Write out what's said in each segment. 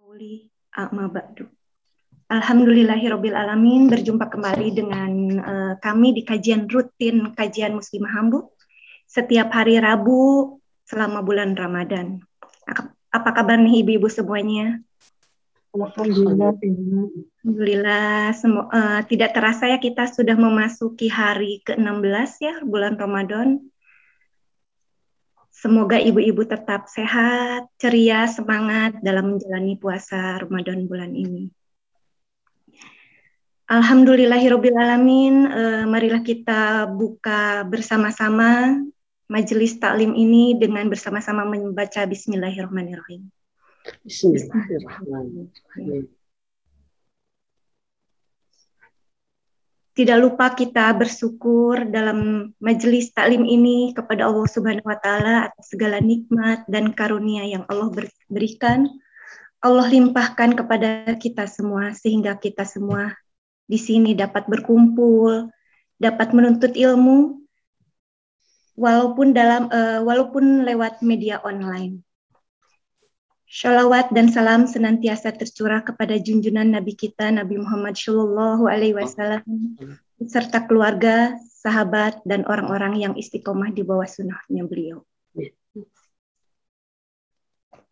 Qauli amma ba'du. Alhamdulillahirabbil alamin, berjumpa kembali dengan kami di kajian rutin kajian Muslimah Hamburg setiap hari Rabu selama bulan Ramadan. Apa kabar nih ibu-ibu semuanya? Alhamdulillah. Alhamdulillah, tidak terasa ya kita sudah memasuki hari ke-16 ya bulan Ramadan. Semoga ibu-ibu tetap sehat, ceria, semangat dalam menjalani puasa Ramadan bulan ini. Alhamdulillahirabbil alamin, marilah kita buka bersama-sama majelis taklim ini dengan bersama-sama membaca Bismillahirrahmanirrahim. Bismillahirrahmanirrahim. Tidak lupa kita bersyukur dalam majelis taklim ini kepada Allah Subhanahu wa taala atas segala nikmat dan karunia yang Allah berikan. Allah limpahkan kepada kita semua sehingga kita semua di sini dapat berkumpul, dapat menuntut ilmu walaupun lewat media online. Shalawat dan salam senantiasa tercurah kepada junjungan Nabi kita Nabi Muhammad Shallallahu Alaihi Wasallam serta keluarga, sahabat dan orang-orang yang istiqomah di bawah sunnahnya beliau.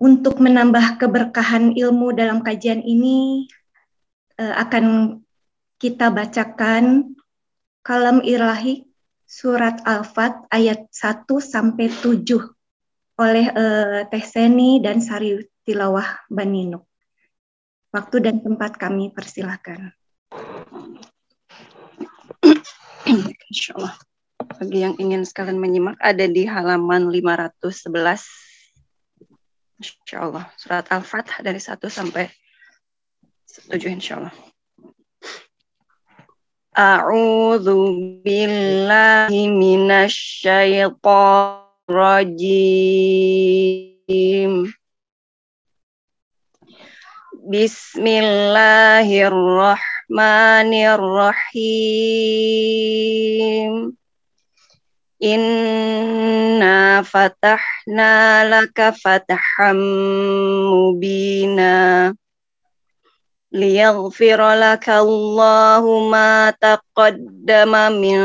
Untuk menambah keberkahan ilmu dalam kajian ini akan kita bacakan kalam ilahi surat Al-Fat ayat 1 sampai 7 oleh Teh Seni dan Sari Tilawah Baninuk. Waktu dan tempat kami persilahkan. Insyaallah. Bagi yang ingin sekalian menyimak ada di halaman 511. Insyaallah. Surat Al-Fat dari 1 sampai 7 insyaallah. A'udzu billahi minasy syaithanir rajim. Bismillahirrahmanirrahim. Inna fatahna laka fataham mubina. Liyaghfira laka Allahu ma taqaddama min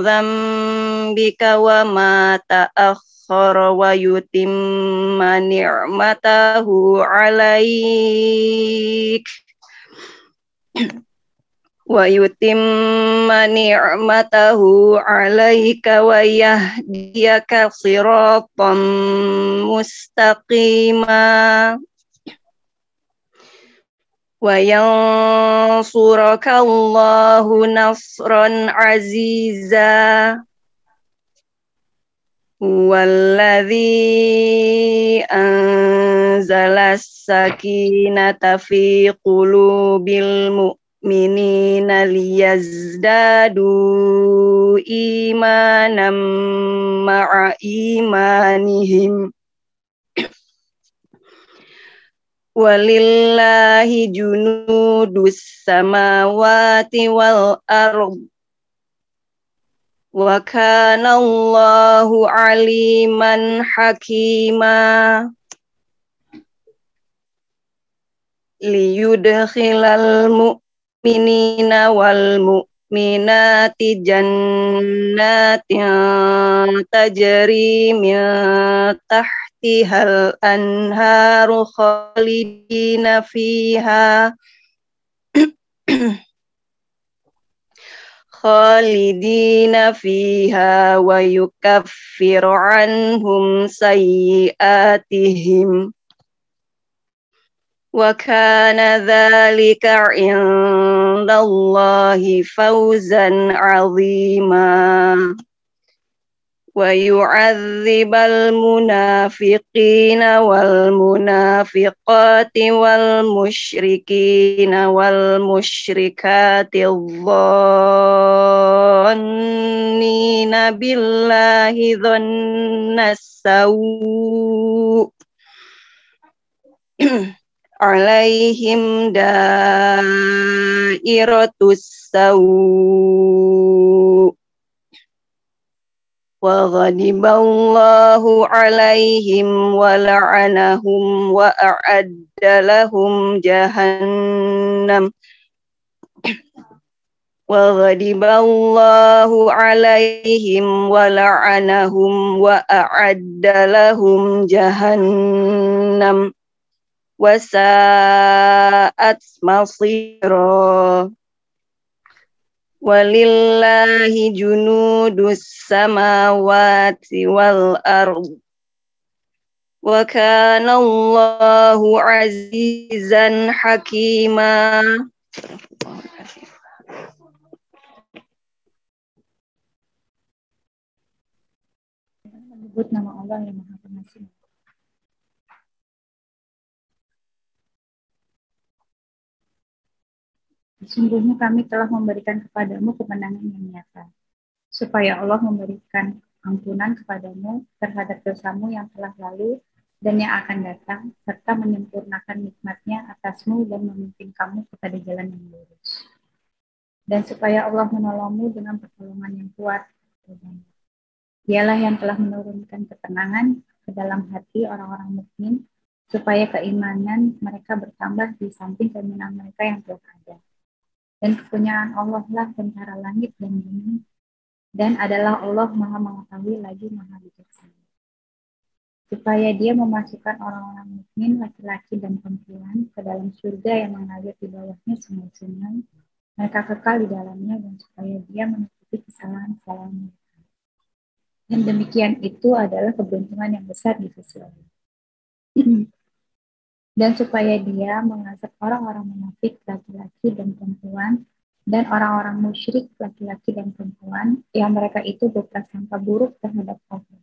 dzambika wa ma ta'akhkhara wa yutimma ni'matahu 'alaik wa yahdiyaka shiratan mustaqima wa yansuraka Allahu nasran aziza. Walladzi anzala as-sakinata fi qulubil mu'minina liyazdadu imanan ma'a imanihim. Walillahi junudus samawati wal ardh. Wa kana Allahu aliman hakima. Liyudkhilal mu'minina wal mu'minati jannatin tajri min tahtihal anharu khalidina fiha wa yukaffiru anhum sayyi'atihim wa kana dzalika 'indallahi fawzan 'azima. Wa yu'adzibal munafiqina wal munafiqati wal musyrikina wal musyrikati dhannina billahi dhannas sawu alaihim dairatus sawu وغضب الله عليهم ولعنهم وأعد لهم جهنم وغضب الله عليهم ولعنهم وأعد لهم جهنم وساءت مصيرا ولله جنود السماوات والأرض وكان الله عزيزا حكيما. Menyebut nama Allah yang Maha Pengasih. Sesungguhnya kami telah memberikan kepadamu kemenangan yang nyata, supaya Allah memberikan ampunan kepadamu terhadap dosamu yang telah lalu dan yang akan datang, serta menyempurnakan nikmat-Nya atasmu dan memimpin kamu kepada jalan yang lurus. Dan supaya Allah menolongmu dengan pertolongan yang kuat. Dialah yang telah menurunkan ketenangan ke dalam hati orang-orang mukmin, supaya keimanan mereka bertambah di samping keimanan mereka yang telah ada. Dan kepunyaan Allah lah tentara langit dan bumi, dan adalah Allah Maha mengetahui lagi Maha bijaksana. Supaya Dia memasukkan orang-orang mukmin laki-laki dan perempuan ke dalam surga yang mengalir di bawahnya sungai-sungai, mereka kekal di dalamnya, dan supaya Dia menutupi kesalahan-kesalahan mereka. Dan demikian itu adalah keberuntungan yang besar di sisi Allah. Dan supaya Dia mengazab orang-orang munafik laki-laki dan perempuan dan orang-orang musyrik laki-laki dan perempuan yang mereka itu berprasangka buruk terhadap Allah.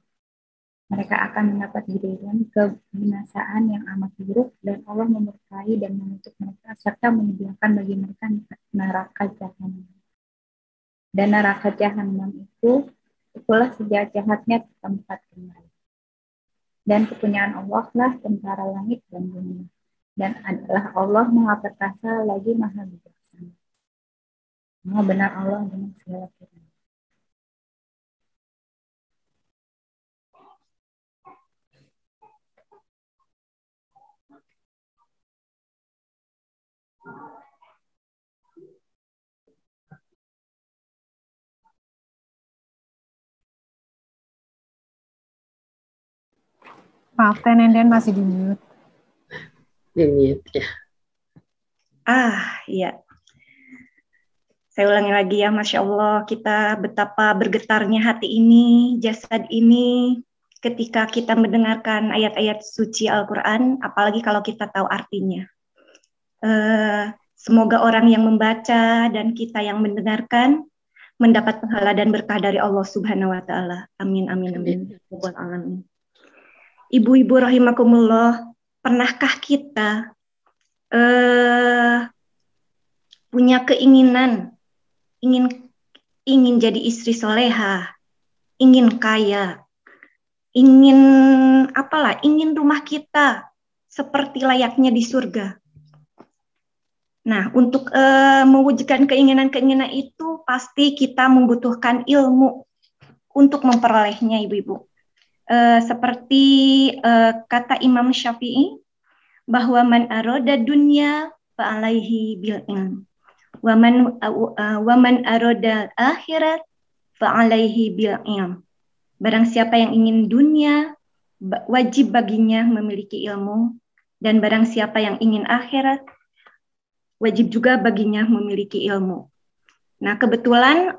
Mereka akan mendapat giliran kebinasaan yang amat buruk, dan Allah memurkai dan mengutuk mereka serta menyediakan bagi mereka neraka jahanam. Dan neraka jahanam itulah sejahat-jahatnya tempat kembali. Dan kepunyaan Allah lah tentara langit dan bumi. Dan adalah Allah Maha Perkasa lagi Maha Bijaksana. Maha benar Allah dengan segala firman. Maaf, Teh Nenden masih di mute. Di mute ya. Iya. Saya ulangi lagi ya, Masya Allah, kita betapa bergetarnya hati ini, jasad ini, ketika kita mendengarkan ayat-ayat suci Al-Quran, apalagi kalau kita tahu artinya. Semoga orang yang membaca dan kita yang mendengarkan mendapat pahala dan berkah dari Allah Subhanahu wa Ta'ala. Amin, amin, amin. Amin. Ibu-ibu rahimakumullah, pernahkah kita punya keinginan, ingin jadi istri soleha, ingin kaya, ingin rumah kita seperti layaknya di surga. Nah, untuk mewujudkan keinginan-keinginan itu pasti kita membutuhkan ilmu untuk memperolehnya, ibu-ibu. Seperti kata Imam Syafi'i, bahwa man aroda dunya fa'alaihi bil ilm, wa man aroda akhirat fa'alaihi bil ilm. Barang siapa yang ingin dunia, wajib baginya memiliki ilmu, dan barang siapa yang ingin akhirat, wajib juga baginya memiliki ilmu. Nah, kebetulan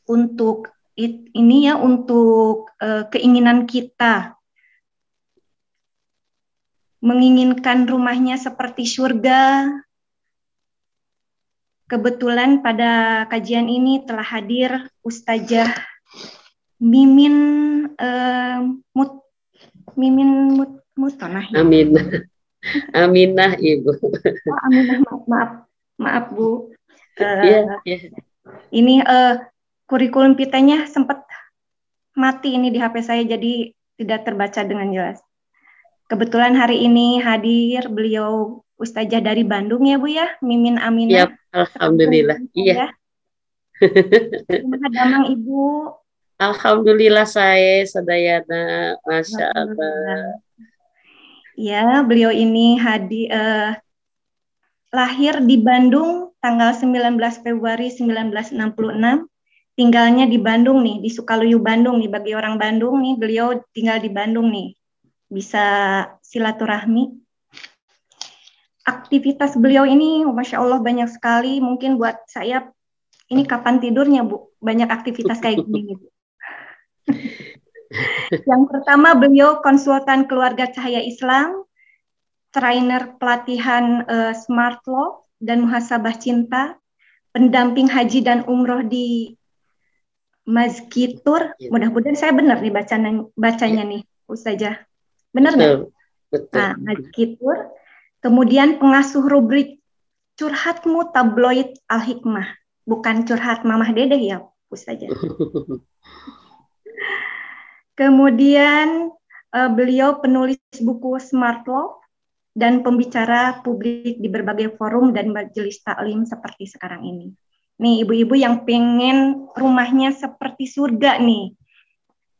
untuk keinginan kita menginginkan rumahnya seperti surga. Kebetulan pada kajian ini telah hadir Ustazah Mimin Mutonah. Aminah Ibu. Oh, Aminah, maaf Bu. Ini kurikulum pitanya sempat mati ini di HP saya, jadi tidak terbaca dengan jelas. Kebetulan hari ini hadir beliau Ustazah dari Bandung ya Bu ya, Mimin Aminah. Yap, alhamdulillah. Iya. Damang Ibu. Alhamdulillah saya Sadayana, Masya Alhamdulillah. Allah. Ya, beliau ini lahir di Bandung tanggal 19 Februari 1966. Tinggalnya di Bandung nih, di Sukaluyu Bandung nih. Bagi orang Bandung nih, beliau tinggal di Bandung nih. Bisa silaturahmi. Aktivitas beliau ini, Masya Allah banyak sekali. Mungkin buat saya, ini kapan tidurnya, Bu? Banyak aktivitas kayak gini, Bu. Yang pertama, beliau konsultan keluarga Cahaya Islam, trainer pelatihan Smart Law dan Muhasabah Cinta, pendamping haji dan umroh di Mazkitur. Mudah-mudahan saya benar nih bacanya nih, Ustazah. Benar nggak? Betul. Nah, Mazkitur. Kemudian pengasuh rubrik Curhatmu Tabloid Al-Hikmah. Bukan curhat Mamah Dedeh ya, Ustazah. Kemudian beliau penulis buku Smart Law dan pembicara publik di berbagai forum dan majelis taklim seperti sekarang ini. Nih ibu-ibu yang pengen rumahnya seperti surga nih,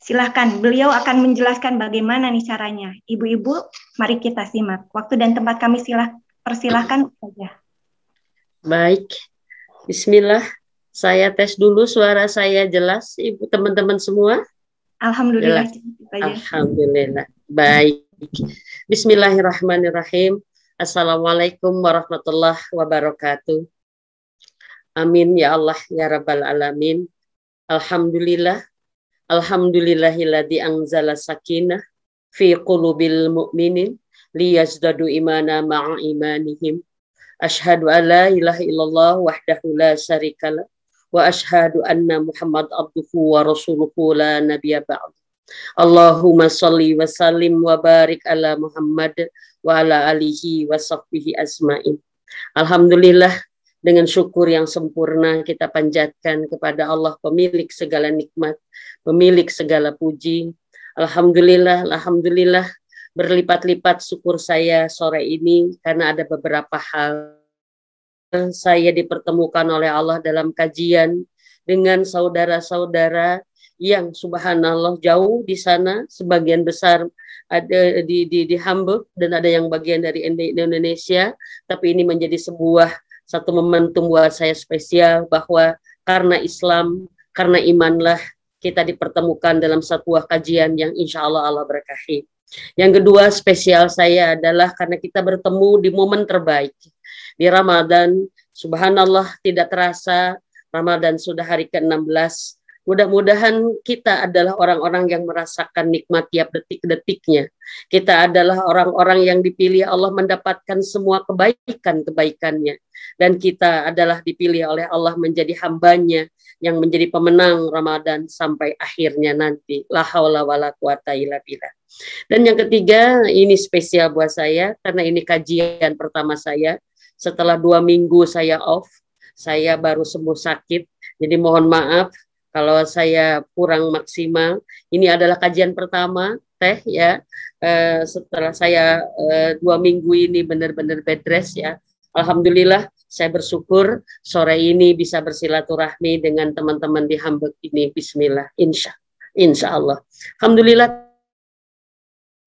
silahkan beliau akan menjelaskan bagaimana nih caranya. Ibu-ibu, mari kita simak. Waktu dan tempat kami persilahkan saja. Baik, Bismillah. Saya tes dulu suara saya jelas, ibu teman-teman semua. Alhamdulillah. Alhamdulillah. Baik. Bismillahirrahmanirrahim. Assalamualaikum warahmatullahi wabarakatuh. Amin ya Allah ya Rabbal Alamin. Alhamdulillah. Alhamdulillahilladzi anzala sakinah fi qulubil mu'minin liyazdadu imana ma'a imanihim. Asyhadu an la ilaha illallah wahdahu la syarikalah wa asyhadu anna Muhammad abduhu wa rasuluhu la nabiyya ba'd. Allahumma sholli wa sallim wa barik ala Muhammad wa ala alihi wa sahbihi asma'in. Alhamdulillah, dengan syukur yang sempurna kita panjatkan kepada Allah pemilik segala nikmat, pemilik segala puji. Alhamdulillah, alhamdulillah, berlipat-lipat syukur saya sore ini karena ada beberapa hal. Saya dipertemukan oleh Allah dalam kajian dengan saudara-saudara yang subhanallah jauh di sana, sebagian besar ada di Hamburg dan ada yang bagian dari Indonesia, tapi ini menjadi sebuah satu momentum buat saya spesial bahwa karena Islam, karena imanlah kita dipertemukan dalam sebuah kajian yang insya Allah Allah berkahi. Yang kedua spesial saya adalah karena kita bertemu di momen terbaik di Ramadan. Subhanallah tidak terasa Ramadan sudah hari ke-16. Mudah-mudahan kita adalah orang-orang yang merasakan nikmat tiap detik-detiknya. Kita adalah orang-orang yang dipilih Allah mendapatkan semua kebaikan-kebaikannya. Dan kita adalah dipilih oleh Allah menjadi hambanya yang menjadi pemenang Ramadan sampai akhirnya nanti. La haula wala quwata illa billah. Dan yang ketiga, ini spesial buat saya karena ini kajian pertama saya. Setelah 2 minggu saya off, saya baru sembuh sakit. Jadi mohon maaf kalau saya kurang maksimal. Ini adalah kajian pertama, Teh ya. Setelah saya 2 minggu ini benar-benar bed rest ya. Alhamdulillah saya bersyukur sore ini bisa bersilaturahmi dengan teman-teman di Hamburg ini. Bismillah, insya Allah. Alhamdulillah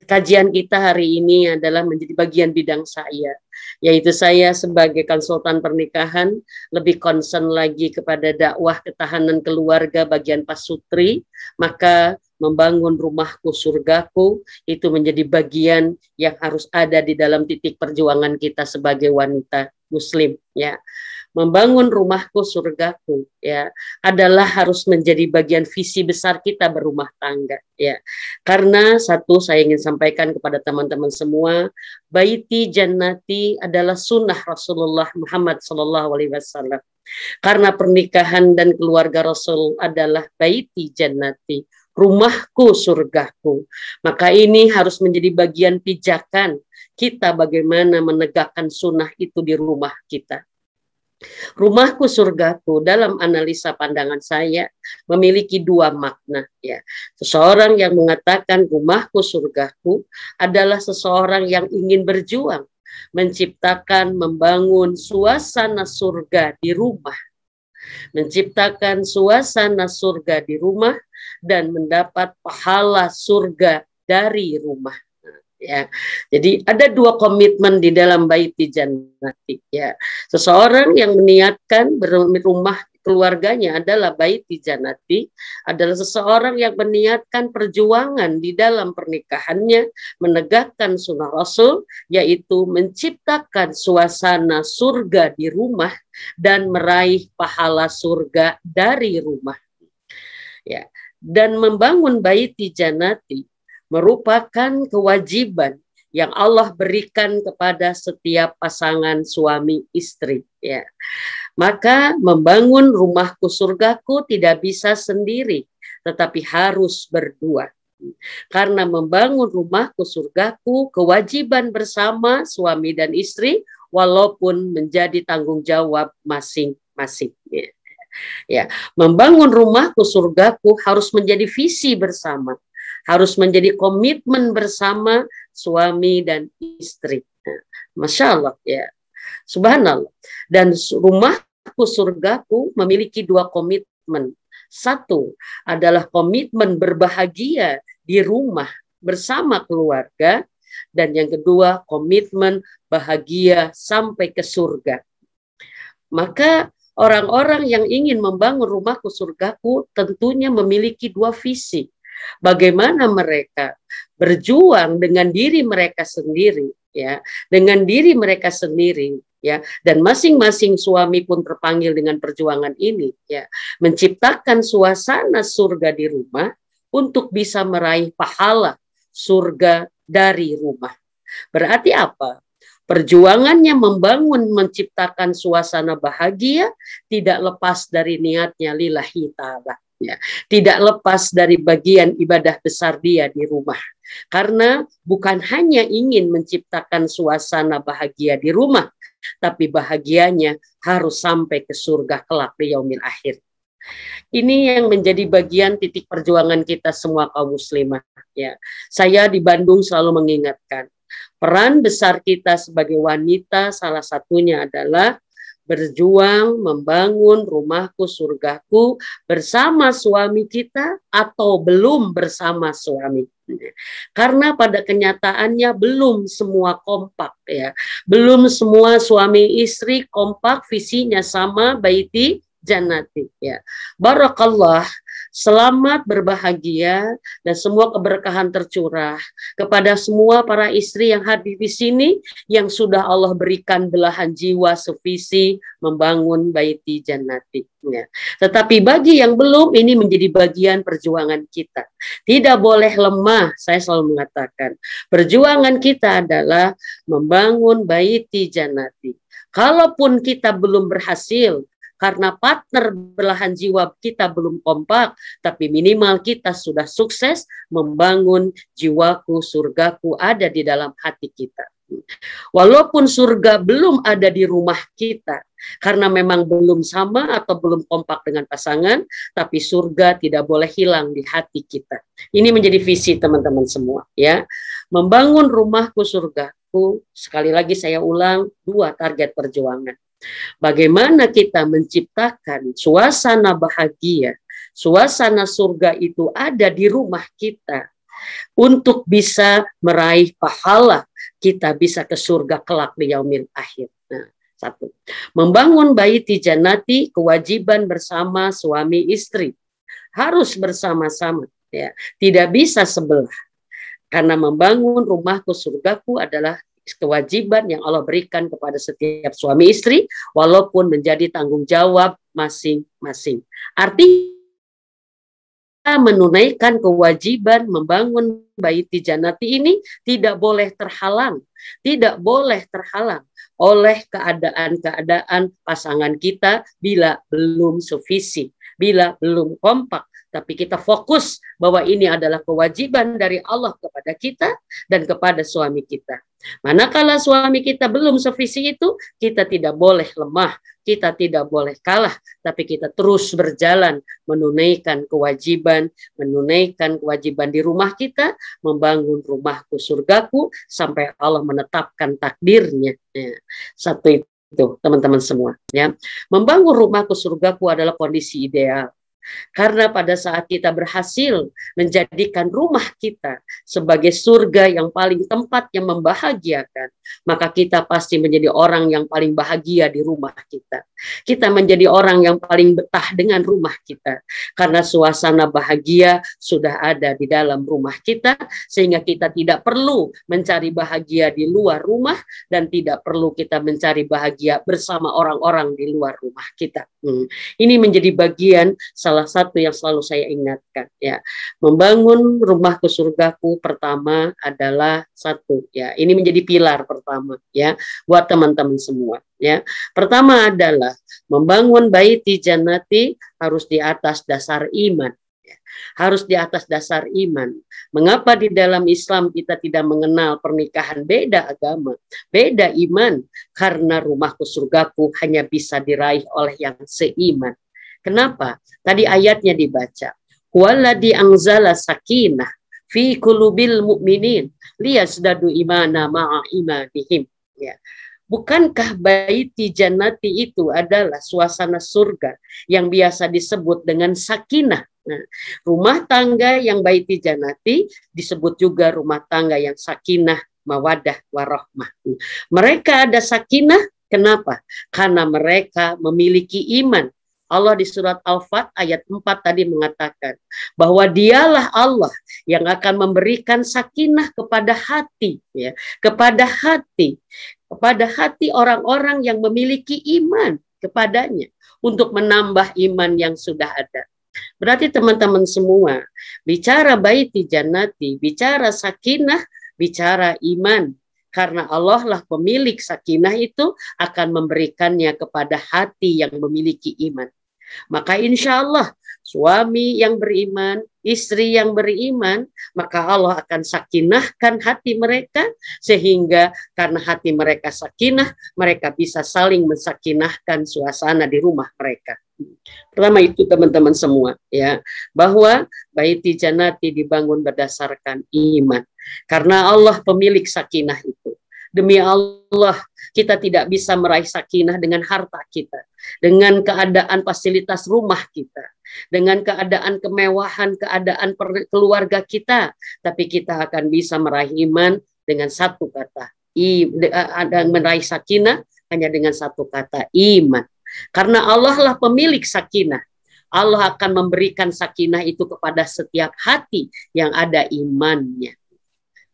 kajian kita hari ini adalah menjadi bagian bidang saya, yaitu saya sebagai konsultan pernikahan lebih concern lagi kepada dakwah ketahanan keluarga bagian pasutri, maka membangun rumahku surgaku itu menjadi bagian yang harus ada di dalam titik perjuangan kita sebagai wanita muslim ya. Membangun rumahku surgaku ya adalah harus menjadi bagian visi besar kita berumah tangga ya. Karena satu saya ingin sampaikan kepada teman-teman semua, baiti jannati adalah sunnah Rasulullah Muhammad SAW. Karena pernikahan dan keluarga Rasul adalah baiti jannati, rumahku surgaku. Maka ini harus menjadi bagian pijakan kita bagaimana menegakkan sunnah itu di rumah kita. Rumahku surgaku dalam analisa pandangan saya memiliki 2 makna ya. Seseorang yang mengatakan rumahku surgaku adalah seseorang yang ingin berjuang menciptakan, membangun suasana surga di rumah. menciptakan suasana surga di rumah dan mendapat pahala surga dari rumah. Ya, jadi ada dua komitmen di dalam baiti jannati. Ya, seseorang yang meniatkan berumah keluarganya adalah baiti jannati, adalah seseorang yang meniatkan perjuangan di dalam pernikahannya, menegakkan sunnah Rasul, yaitu menciptakan suasana surga di rumah dan meraih pahala surga dari rumah. Ya, dan membangun baiti jannati merupakan kewajiban yang Allah berikan kepada setiap pasangan suami istri. Ya. Maka membangun rumahku surgaku tidak bisa sendiri, tetapi harus berdua. Karena membangun rumahku surgaku kewajiban bersama suami dan istri, walaupun menjadi tanggung jawab masing-masing. Ya. Membangun rumahku surgaku harus menjadi visi bersama, harus menjadi komitmen bersama suami dan istri. Masya Allah, ya, subhanallah. Dan rumahku surgaku memiliki dua komitmen. Satu adalah komitmen berbahagia di rumah bersama keluarga, dan yang kedua komitmen bahagia sampai ke surga. Maka orang-orang yang ingin membangun rumahku surgaku tentunya memiliki dua visi. Bagaimana mereka berjuang dengan diri mereka sendiri, ya, dengan diri mereka sendiri, ya, dan masing-masing suami pun terpanggil dengan perjuangan ini, ya, menciptakan suasana surga di rumah untuk bisa meraih pahala surga dari rumah. Berarti apa? Perjuangannya membangun, menciptakan suasana bahagia tidak lepas dari niatnya lillahi ta'ala. Ya, tidak lepas dari bagian ibadah besar dia di rumah. Karena bukan hanya ingin menciptakan suasana bahagia di rumah, tapi bahagianya harus sampai ke surga kelak di yaumil akhir. Ini yang menjadi bagian titik perjuangan kita semua kaum muslimah. Ya, saya di Bandung selalu mengingatkan, peran besar kita sebagai wanita salah satunya adalah berjuang membangun rumahku surgaku bersama suami kita atau belum bersama suami. Karena pada kenyataannya belum semua kompak, ya. Belum semua suami istri kompak visinya sama baiti jannati, ya. Barakallah. Selamat berbahagia dan semua keberkahan tercurah kepada semua para istri yang hadir di sini yang sudah Allah berikan belahan jiwa sevisi membangun baiti jannati. Ya. Tetapi bagi yang belum, ini menjadi bagian perjuangan kita. Tidak boleh lemah, saya selalu mengatakan. Perjuangan kita adalah membangun baiti jannati. Kalaupun kita belum berhasil, karena partner belahan jiwa kita belum kompak, tapi minimal kita sudah sukses membangun jiwaku, surgaku ada di dalam hati kita. Walaupun surga belum ada di rumah kita, karena memang belum sama atau belum kompak dengan pasangan, tapi surga tidak boleh hilang di hati kita. Ini menjadi visi teman-teman semua, ya. Membangun rumahku surgaku, sekali lagi saya ulang, dua target perjuangan. Bagaimana kita menciptakan suasana bahagia, suasana surga itu ada di rumah kita untuk bisa meraih pahala, kita bisa ke surga kelak di yaumil akhir. Nah, satu, membangun baiti jannati kewajiban bersama suami istri, harus bersama-sama, ya, tidak bisa sebelah. Karena membangun rumahku surgaku adalah kewajiban yang Allah berikan kepada setiap suami istri, walaupun menjadi tanggung jawab masing-masing. Artinya menunaikan kewajiban membangun baiti jannati ini tidak boleh terhalang oleh keadaan-keadaan pasangan kita bila belum sevisi, bila belum kompak. Tapi kita fokus bahwa ini adalah kewajiban dari Allah kepada kita dan kepada suami kita. Manakala suami kita belum sevisi itu, kita tidak boleh lemah, kita tidak boleh kalah, tapi kita terus berjalan menunaikan kewajiban di rumah kita, membangun rumahku surgaku sampai Allah menetapkan takdirnya. Satu itu. Itu teman-teman semua ya. Membangun rumahku surgaku adalah kondisi ideal. Karena pada saat kita berhasil menjadikan rumah kita sebagai surga yang paling tempat yang membahagiakan, maka kita pasti menjadi orang yang paling bahagia di rumah kita. Kita menjadi orang yang paling betah dengan rumah kita. Karena suasana bahagia sudah ada di dalam rumah kita, sehingga kita tidak perlu mencari bahagia di luar rumah, dan tidak perlu kita mencari bahagia bersama orang-orang di luar rumah kita. Ini menjadi bagian salah satu yang selalu saya ingatkan ya. Membangun rumahku surgaku pertama adalah satu ya. Ini menjadi pilar pertama ya buat teman-teman semua ya. Pertama adalah membangun baiti jannati harus di atas dasar iman. Harus di atas dasar iman. Mengapa di dalam Islam kita tidak mengenal pernikahan beda agama, beda iman? Karena rumahku surgaku hanya bisa diraih oleh yang seiman. Kenapa? Tadi ayatnya dibaca. Walladzi anzala sakinah fi qulubil mu'minin liyazdadu imana ma'a imanihim. Ya. Bukankah baiti jannati itu adalah suasana surga yang biasa disebut dengan sakinah? Nah, rumah tangga yang baiti jannati disebut juga rumah tangga yang sakinah, mawadah, warahmah. Mereka ada sakinah, kenapa? Karena mereka memiliki iman. Allah di surat Al-Fat ayat 4 tadi mengatakan bahwa dialah Allah yang akan memberikan sakinah kepada hati, ya, kepada hati orang-orang yang memiliki iman kepadanya untuk menambah iman yang sudah ada. Berarti teman-teman semua, bicara baiti jannati, bicara sakinah, bicara iman. Karena Allah lah pemilik sakinah itu akan memberikannya kepada hati yang memiliki iman. Maka insya Allah suami yang beriman, istri yang beriman, maka Allah akan sakinahkan hati mereka, sehingga karena hati mereka sakinah, mereka bisa saling mensakinahkan suasana di rumah mereka. Pertama itu teman-teman semua ya, bahwa baiti jannati dibangun berdasarkan iman. Karena Allah pemilik sakinah itu. Demi Allah, kita tidak bisa meraih sakinah dengan harta kita, dengan keadaan fasilitas rumah kita, dengan keadaan kemewahan, keadaan keluarga kita, tapi kita akan bisa meraih iman dengan satu kata. Meraih sakinah hanya dengan satu kata, iman. Karena Allah lah pemilik sakinah. Allah akan memberikan sakinah itu kepada setiap hati yang ada imannya.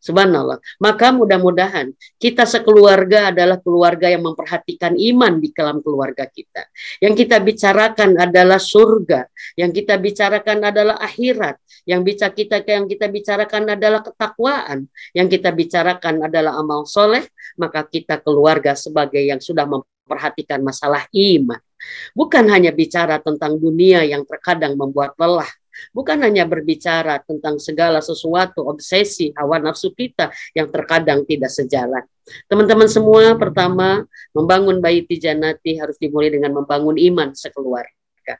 Subhanallah. Maka mudah-mudahan kita sekeluarga adalah keluarga yang memperhatikan iman di dalam keluarga kita. Yang kita bicarakan adalah surga, yang kita bicarakan adalah akhirat, yang kita bicarakan adalah ketakwaan, yang kita bicarakan adalah amal soleh. Maka kita keluarga sebagai yang sudah memperhatikan masalah iman. Bukan hanya bicara tentang dunia yang terkadang membuat lelah. Bukan hanya berbicara tentang segala sesuatu, obsesi, hawa nafsu kita yang terkadang tidak sejalan. Teman-teman semua, pertama, membangun baiti jannati harus dimulai dengan membangun iman sekeluarga.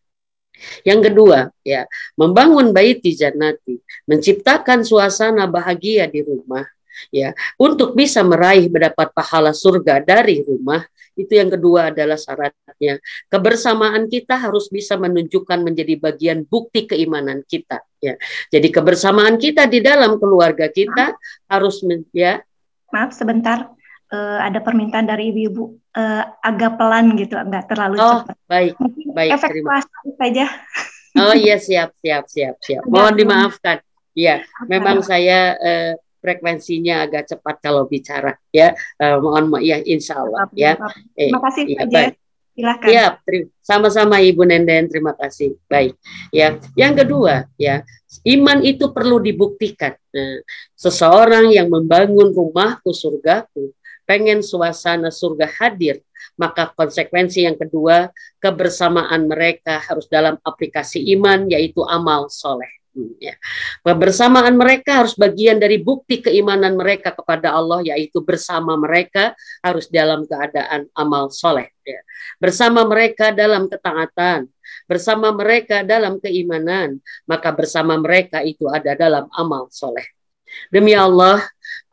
Yang kedua, ya, membangun baiti jannati, menciptakan suasana bahagia di rumah, ya, untuk bisa meraih mendapat pahala surga dari rumah. Itu yang kedua adalah syaratnya. Kebersamaan kita harus bisa menunjukkan menjadi bagian bukti keimanan kita. Ya. Jadi kebersamaan kita di dalam keluarga kita harus ya. Maaf sebentar, ada permintaan dari ibu-ibu agak pelan gitu, enggak terlalu cepat. Baik, baik. Efek puasa saja. Oh iya, siap. Mohon dimaafkan. Ya, memang saya frekuensinya agak cepat kalau bicara ya, mohon maaf ya, insya Allah ya. Terima kasih Pak Jess. Silakan. Ya, sama-sama Ibu Nenden, terima kasih. Baik ya. Yang kedua ya, iman itu perlu dibuktikan. Seseorang yang membangun rumahku surgaku, pengen suasana surga hadir, maka konsekuensi yang kedua, kebersamaan mereka harus dalam aplikasi iman, yaitu amal soleh. Ya. Kebersamaan mereka harus bagian dari bukti keimanan mereka kepada Allah, yaitu bersama mereka harus dalam keadaan amal soleh. Ya. Bersama mereka dalam ketaatan, bersama mereka dalam keimanan, maka bersama mereka itu ada dalam amal soleh. Demi Allah,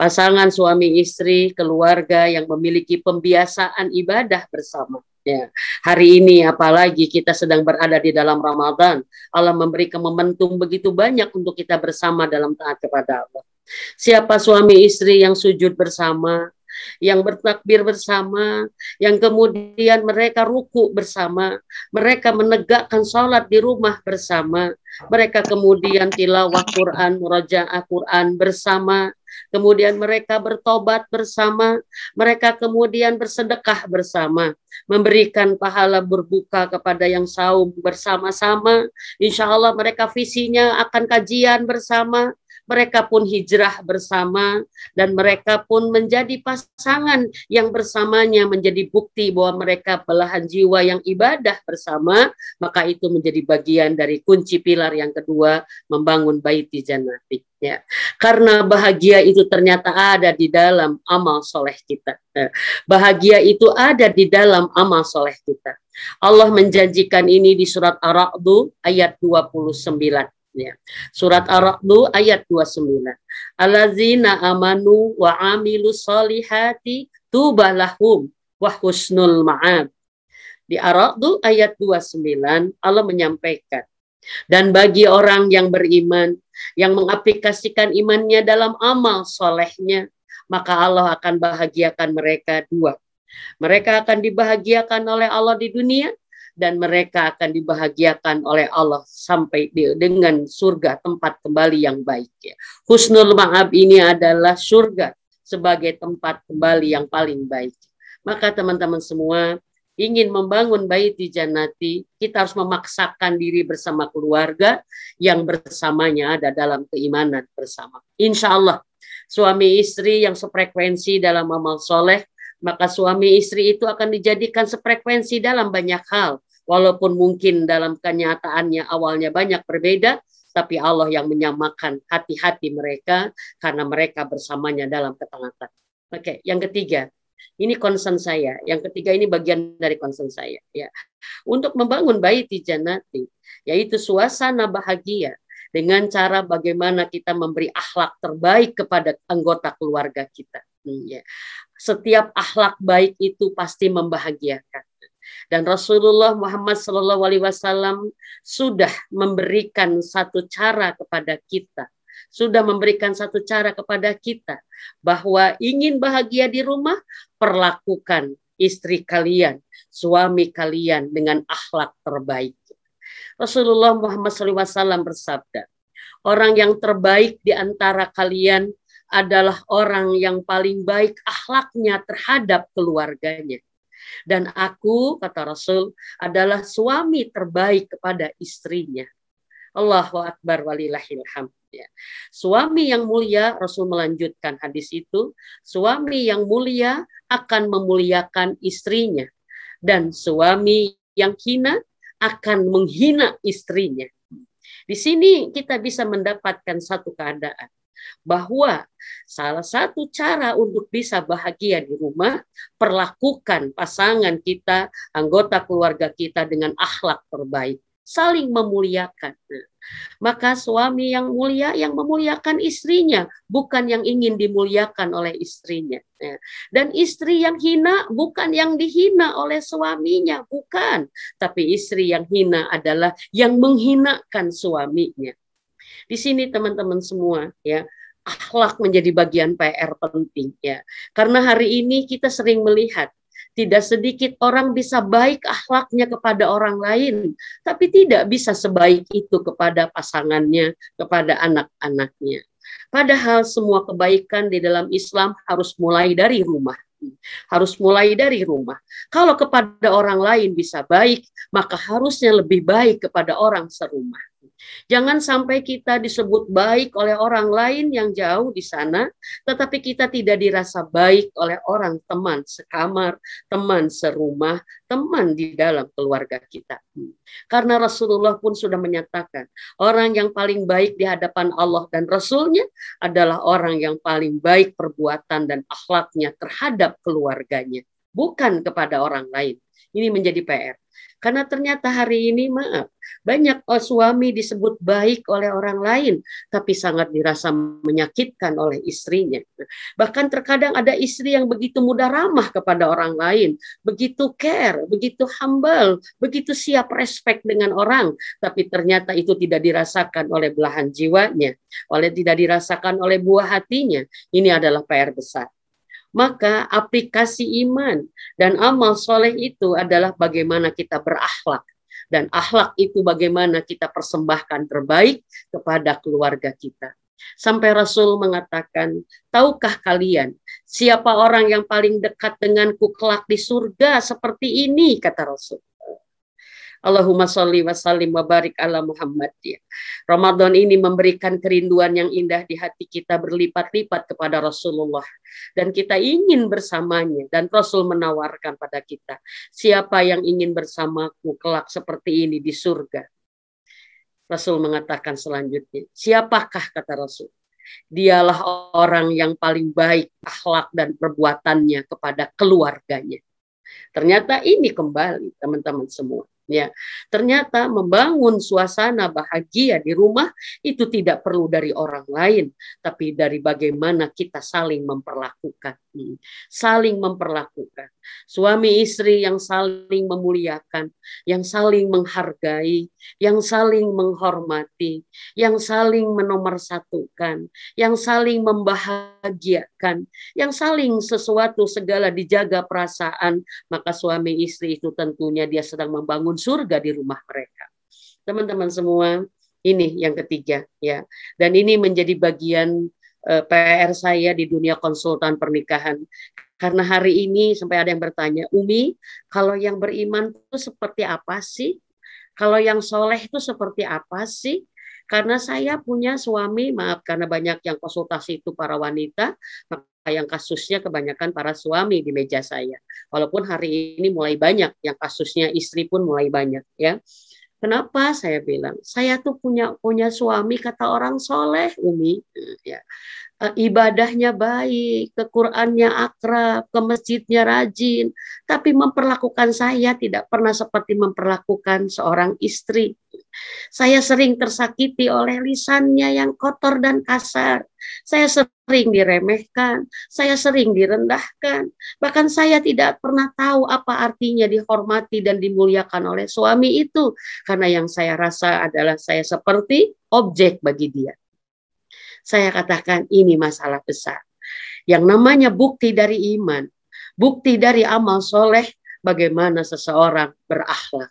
pasangan suami istri, keluarga yang memiliki pembiasaan ibadah bersama. Ya, hari ini apalagi kita sedang berada di dalam Ramadan, Allah memberikan momentum begitu banyak untuk kita bersama dalam taat kepada Allah. Siapa suami istri yang sujud bersama, yang bertakbir bersama, yang kemudian mereka ruku bersama, mereka menegakkan sholat di rumah bersama, mereka kemudian tilawah Quran, murojaah Quran bersama, kemudian mereka bertobat bersama, mereka kemudian bersedekah bersama, memberikan pahala berbuka kepada yang saum bersama-sama. Insya Allah mereka visinya akan kajian bersama, mereka pun hijrah bersama, dan mereka pun menjadi pasangan yang bersamanya menjadi bukti bahwa mereka belahan jiwa yang ibadah bersama. Maka itu menjadi bagian dari kunci pilar yang kedua, membangun baiti jannati. Ya, karena bahagia itu ternyata ada di dalam amal soleh kita. Bahagia itu ada di dalam amal soleh kita. Allah menjanjikan ini di surat Ar-Ra'd ayat 29. Ya. Surat Ar-Ra'd ayat 29. Allazina amanu wa amilus solihati tubalahum wa husnul ma'ab. Di Ar-Ra'd ayat 29 Allah menyampaikan, dan bagi orang yang beriman, yang mengaplikasikan imannya dalam amal solehnya, maka Allah akan bahagiakan mereka dua. Mereka akan dibahagiakan oleh Allah di dunia, dan mereka akan dibahagiakan oleh Allah sampai dengan surga, tempat kembali yang baik. Ya. Husnul ma'ab ini adalah surga sebagai tempat kembali yang paling baik. Maka teman-teman semua, ingin membangun baiti jannati, kita harus memaksakan diri bersama keluarga yang bersamanya ada dalam keimanan bersama. Insya Allah suami istri yang sefrekuensi dalam amal soleh, maka suami istri itu akan dijadikan sefrekuensi dalam banyak hal. Walaupun mungkin dalam kenyataannya awalnya banyak berbeda, tapi Allah yang menyamakan hati-hati mereka karena mereka bersamanya dalam ketaatan. Oke, yang ketiga, ini concern saya. Yang ketiga ini bagian dari concern saya. Ya, untuk membangun baiti jannati, yaitu suasana bahagia dengan cara bagaimana kita memberi akhlak terbaik kepada anggota keluarga kita. Ya. Setiap akhlak baik itu pasti membahagiakan. Dan Rasulullah Muhammad SAW sudah memberikan satu cara kepada kita. Sudah memberikan satu cara kepada kita. Bahwa ingin bahagia di rumah, perlakukan istri kalian, suami kalian dengan akhlak terbaik. Rasulullah Muhammad SAW bersabda, orang yang terbaik di antara kalian adalah orang yang paling baik akhlaknya terhadap keluarganya. Dan aku, kata Rasul, adalah suami terbaik kepada istrinya. Allahu Akbar walillahil hamd. Ya. Suami yang mulia, Rasul melanjutkan hadis itu, suami yang mulia akan memuliakan istrinya. Dan suami yang hina akan menghina istrinya. Di sini kita bisa mendapatkan satu keadaan, bahwa salah satu cara untuk bisa bahagia di rumah, perlakukan pasangan kita, anggota keluarga kita dengan akhlak terbaik, saling memuliakan. Maka suami yang mulia yang memuliakan istrinya, bukan yang ingin dimuliakan oleh istrinya. Dan istri yang hina bukan yang dihina oleh suaminya, bukan. Tapi istri yang hina adalah yang menghinakan suaminya. Di sini teman-teman semua, ya, akhlak menjadi bagian PR penting, ya. Karena hari ini kita sering melihat tidak sedikit orang bisa baik akhlaknya kepada orang lain, tapi tidak bisa sebaik itu kepada pasangannya, kepada anak-anaknya. Padahal semua kebaikan di dalam Islam harus mulai dari rumah. Harus mulai dari rumah. Kalau kepada orang lain bisa baik, maka harusnya lebih baik kepada orang serumah. Jangan sampai kita disebut baik oleh orang lain yang jauh di sana, tetapi kita tidak dirasa baik oleh orang teman sekamar, teman serumah, teman di dalam keluarga kita. Karena Rasulullah pun sudah menyatakan, orang yang paling baik di hadapan Allah dan Rasulnya adalah orang yang paling baik perbuatan dan akhlaknya terhadap keluarganya, bukan kepada orang lain. Ini menjadi PR. Karena ternyata hari ini maaf, banyak suami disebut baik oleh orang lain, tapi sangat dirasa menyakitkan oleh istrinya. Bahkan terkadang ada istri yang begitu mudah ramah kepada orang lain, begitu care, begitu humble, begitu siap respect dengan orang, tapi ternyata itu tidak dirasakan oleh belahan jiwanya, tidak dirasakan oleh buah hatinya. Ini adalah PR besar. Maka aplikasi iman dan amal soleh itu adalah bagaimana kita berakhlak. Dan akhlak itu bagaimana kita persembahkan terbaik kepada keluarga kita. Sampai Rasul mengatakan, tahukah kalian siapa orang yang paling dekat denganku kelak di surga seperti ini, kata Rasul. Allahumma sholli wa sallim wa barik ala Muhammad. Ramadan ini memberikan kerinduan yang indah di hati kita berlipat-lipat kepada Rasulullah. Dan kita ingin bersamanya. Dan Rasul menawarkan pada kita, siapa yang ingin bersamaku kelak seperti ini di surga? Rasul mengatakan selanjutnya, siapakah, kata Rasul? Dialah orang yang paling baik akhlak dan perbuatannya kepada keluarganya. Ternyata ini kembali teman-teman semua. Ya, ternyata membangun suasana bahagia di rumah itu tidak perlu dari orang lain, tapi dari bagaimana kita saling memperlakukan. Saling memperlakukan. Suami istri yang saling memuliakan, yang saling menghargai, yang saling menghormati, yang saling menomorsatukan, yang saling membahagiakan, yang saling sesuatu segala dijaga perasaan, maka suami istri itu tentunya dia sedang membangun surga di rumah mereka. Teman-teman semua, ini yang ketiga ya. Dan ini menjadi bagian PR saya di dunia konsultan pernikahan. Karena hari ini sampai ada yang bertanya, Umi, kalau yang beriman itu seperti apa sih? Kalau yang soleh itu seperti apa sih? Karena saya punya suami, maaf karena banyak yang konsultasi itu para wanita, maka yang kasusnya kebanyakan para suami di meja saya. Walaupun hari ini mulai banyak, yang kasusnya istri pun mulai banyak ya. Kenapa saya bilang? Saya tuh punya suami kata orang soleh, Umi. Ya. Ibadahnya baik, ke Qur'annya akrab, ke masjidnya rajin, tapi memperlakukan saya tidak pernah seperti memperlakukan seorang istri. Saya sering tersakiti oleh lisannya yang kotor dan kasar. Saya sering diremehkan, saya sering direndahkan. Bahkan saya tidak pernah tahu apa artinya dihormati dan dimuliakan oleh suami itu. Karena yang saya rasa adalah saya seperti objek bagi dia. Saya katakan ini masalah besar. Yang namanya bukti dari iman, bukti dari amal soleh, bagaimana seseorang berakhlak.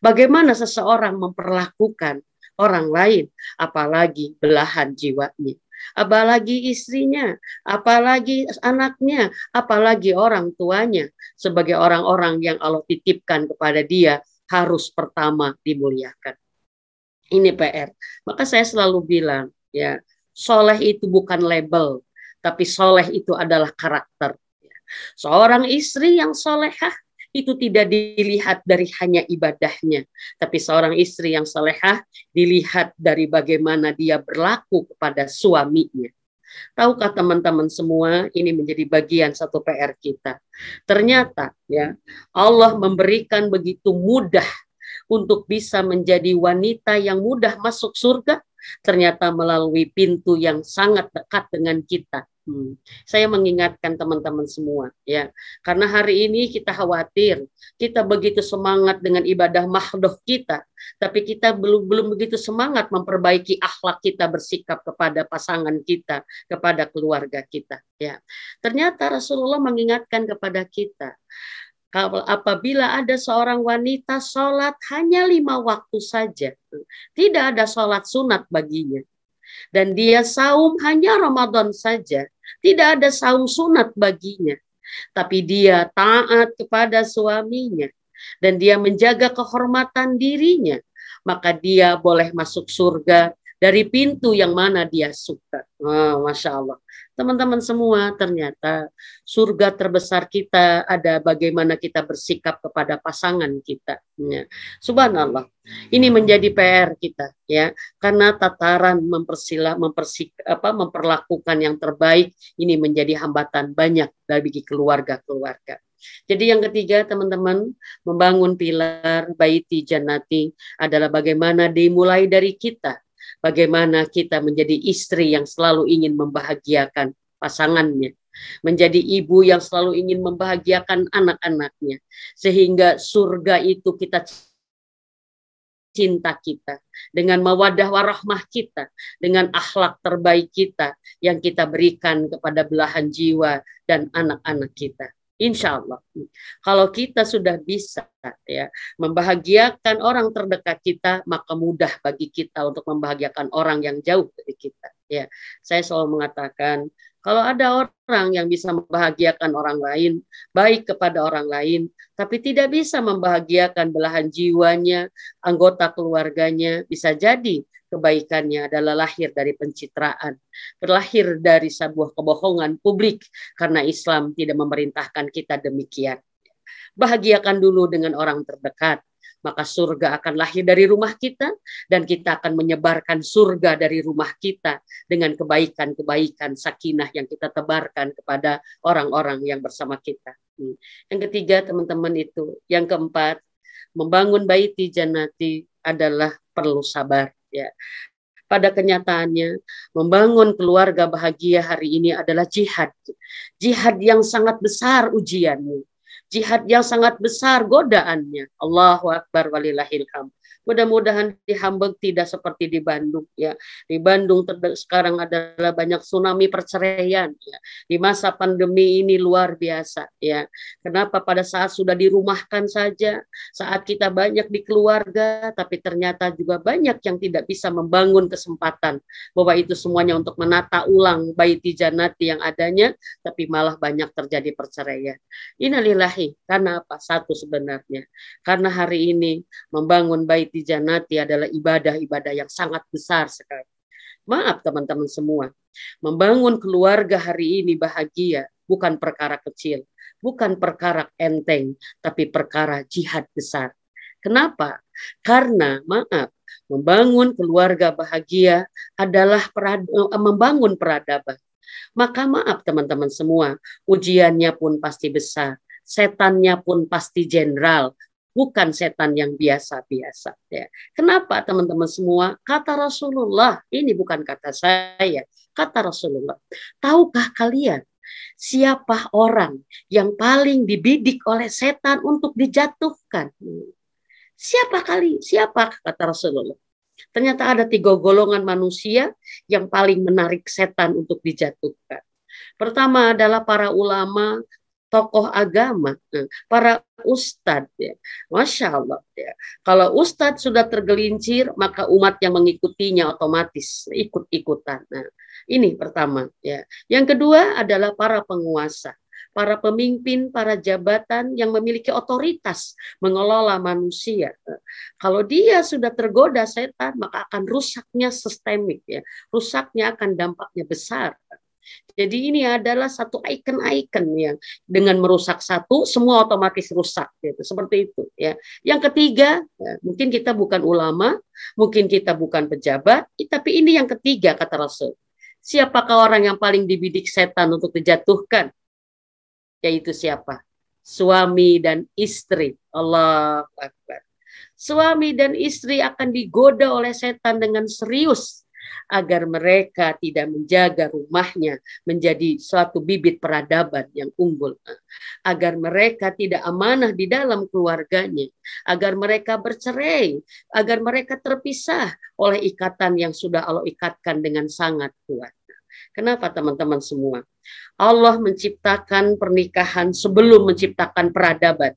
Bagaimana seseorang memperlakukan orang lain, apalagi belahan jiwanya. Apalagi istrinya, apalagi anaknya, apalagi orang tuanya. Sebagai orang-orang yang Allah titipkan kepada dia, harus pertama dimuliakan. Ini PR. Maka saya selalu bilang, ya, soleh itu bukan label, tapi soleh itu adalah karakter. Seorang istri yang solehah itu tidak dilihat dari hanya ibadahnya, tapi seorang istri yang solehah dilihat dari bagaimana dia berlaku kepada suaminya. Tahukah teman-teman semua, ini menjadi bagian satu PR kita. Ternyata ya, Allah memberikan begitu mudah untuk bisa menjadi wanita yang mudah masuk surga, ternyata melalui pintu yang sangat dekat dengan kita. Saya mengingatkan teman-teman semua ya, karena hari ini kita khawatir, kita begitu semangat dengan ibadah mahdoh kita, tapi kita belum begitu semangat memperbaiki akhlak kita bersikap kepada pasangan kita, kepada keluarga kita ya. Ternyata Rasulullah mengingatkan kepada kita, apabila ada seorang wanita sholat hanya 5 waktu saja, tidak ada sholat sunat baginya, dan dia saum hanya Ramadan saja, tidak ada saum sunat baginya, tapi dia taat kepada suaminya dan dia menjaga kehormatan dirinya, maka dia boleh masuk surga dari pintu yang mana dia suka. Masya Allah. Teman-teman semua, ternyata surga terbesar kita ada bagaimana kita bersikap kepada pasangan kita. Ya. Subhanallah. Ini menjadi PR kita ya, karena tataran memperlakukan yang terbaik ini menjadi hambatan banyak bagi keluarga-keluarga. Jadi yang ketiga teman-teman, membangun pilar baiti jannati adalah bagaimana dimulai dari kita. Bagaimana kita menjadi istri yang selalu ingin membahagiakan pasangannya. Menjadi ibu yang selalu ingin membahagiakan anak-anaknya. Sehingga surga itu kita cinta kita, dengan mawadah warahmah kita, dengan akhlak terbaik kita yang kita berikan kepada belahan jiwa dan anak-anak kita. Insya Allah, kalau kita sudah bisa ya membahagiakan orang terdekat kita, maka mudah bagi kita untuk membahagiakan orang yang jauh dari kita. Ya, saya selalu mengatakan, kalau ada orang yang bisa membahagiakan orang lain, baik kepada orang lain, tapi tidak bisa membahagiakan belahan jiwanya, anggota keluarganya, bisa jadi kebaikannya adalah lahir dari pencitraan, berlahir dari sebuah kebohongan publik, karena Islam tidak memerintahkan kita demikian. Bahagiakan dulu dengan orang terdekat, maka surga akan lahir dari rumah kita, dan kita akan menyebarkan surga dari rumah kita dengan kebaikan-kebaikan sakinah yang kita tebarkan kepada orang-orang yang bersama kita. Yang ketiga teman-teman itu. Yang keempat, membangun baiti jannati adalah perlu sabar. Ya. Pada kenyataannya, membangun keluarga bahagia hari ini adalah jihad. Jihad yang sangat besar ujiannya. Jihad yang sangat besar godaannya. Allahu Akbar walillahil hamd. Mudah-mudahan di Hamburg tidak seperti di Bandung ya. Di Bandung sekarang adalah banyak tsunami perceraian ya. Di masa pandemi ini luar biasa ya. Kenapa pada saat sudah dirumahkan saja, saat kita banyak di keluarga, tapi ternyata juga banyak yang tidak bisa membangun kesempatan bahwa itu semuanya untuk menata ulang baiti jannati yang adanya, tapi malah banyak terjadi perceraian. Innalillahi, karena apa? Satu sebenarnya, karena hari ini membangun baiti jannati adalah ibadah-ibadah yang sangat besar sekali. Maaf teman-teman semua, membangun keluarga hari ini bahagia bukan perkara kecil, bukan perkara enteng, tapi perkara jihad besar. Kenapa? Karena maaf, membangun keluarga bahagia adalah membangun peradaban. Maka maaf teman-teman semua, ujiannya pun pasti besar, setannya pun pasti jenderal, bukan setan yang biasa-biasa. Ya. Kenapa teman-teman semua? Kata Rasulullah, ini bukan kata saya, kata Rasulullah. Tahukah kalian siapa orang yang paling dibidik oleh setan untuk dijatuhkan? Siapa kata Rasulullah? Ternyata ada 3 golongan manusia yang paling menarik setan untuk dijatuhkan. Pertama adalah para ulama, tokoh agama, para ustadz ya. Masya Allah ya. Kalau ustadz sudah tergelincir, maka umat yang mengikutinya otomatis ikut-ikutan. Nah, ini pertama ya. Yang kedua adalah para penguasa, para pemimpin, para jabatan yang memiliki otoritas mengelola manusia. Kalau dia sudah tergoda setan, maka akan rusaknya sistemik ya. Rusaknya akan dampaknya besar. Jadi ini adalah satu ikon-ikon yang dengan merusak satu semua otomatis rusak gitu. Seperti itu ya. Yang ketiga, ya, mungkin kita bukan ulama, mungkin kita bukan pejabat, tapi ini yang ketiga kata Rasul. Siapakah orang yang paling dibidik setan untuk dijatuhkan? Yaitu siapa? Suami dan istri. Allahu Akbar. Suami dan istri akan digoda oleh setan dengan serius agar mereka tidak menjaga rumahnya menjadi suatu bibit peradaban yang unggul, agar mereka tidak amanah di dalam keluarganya, agar mereka bercerai, agar mereka terpisah oleh ikatan yang sudah Allah ikatkan dengan sangat kuat. Kenapa teman-teman semua? Allah menciptakan pernikahan sebelum menciptakan peradaban.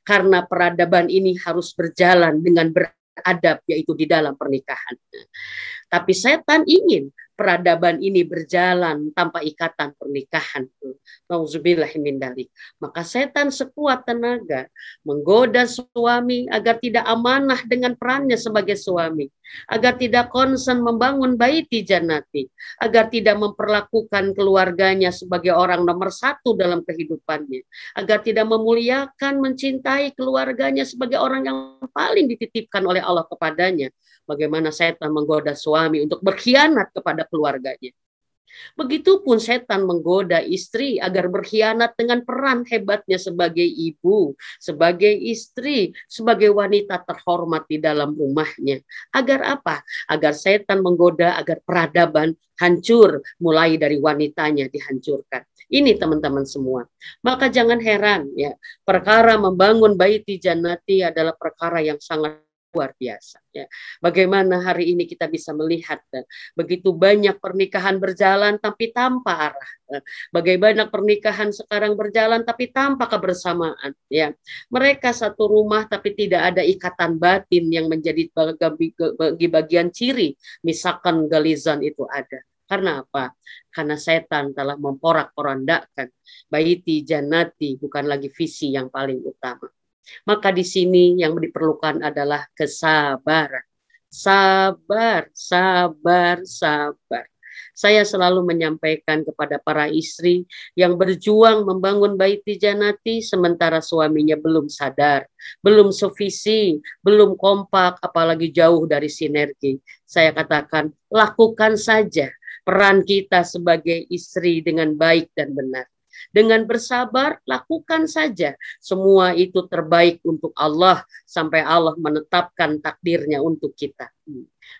Karena peradaban ini harus berjalan dengan beradab, yaitu di dalam pernikahan. Tapi setan ingin peradaban ini berjalan tanpa ikatan pernikahan. Nauzubillahimindzalik. Maka setan sekuat tenaga menggoda suami agar tidak amanah dengan perannya sebagai suami, agar tidak konsen membangun baiti jannati, agar tidak memperlakukan keluarganya sebagai orang nomor 1 dalam kehidupannya, agar tidak memuliakan, mencintai keluarganya sebagai orang yang paling dititipkan oleh Allah kepadanya. Bagaimana setan menggoda suami untuk berkhianat kepada keluarganya. Begitupun setan menggoda istri agar berkhianat dengan peran hebatnya sebagai ibu, sebagai istri, sebagai wanita terhormat di dalam rumahnya. Agar apa? Agar setan menggoda agar peradaban hancur, mulai dari wanitanya dihancurkan. Ini teman-teman semua. Maka jangan heran ya, perkara membangun baiti jannati adalah perkara yang sangat luar biasa ya. Bagaimana hari ini kita bisa melihat begitu banyak pernikahan berjalan tapi tanpa arah. Bagaimana pernikahan sekarang berjalan tapi tanpa kebersamaan ya. Mereka satu rumah tapi tidak ada ikatan batin yang menjadi bagi bagian ciri misalkan galizan itu ada. Karena apa? Karena setan telah memporak-porandakan baiti jannati bukan lagi visi yang paling utama. Maka di sini yang diperlukan adalah kesabaran. Sabar, sabar, sabar. Saya selalu menyampaikan kepada para istri yang berjuang membangun baiti jannati sementara suaminya belum sadar, belum sevisi, belum kompak, apalagi jauh dari sinergi. Saya katakan, lakukan saja peran kita sebagai istri dengan baik dan benar. Dengan bersabar, lakukan saja. Semua itu terbaik untuk Allah sampai Allah menetapkan takdirnya untuk kita.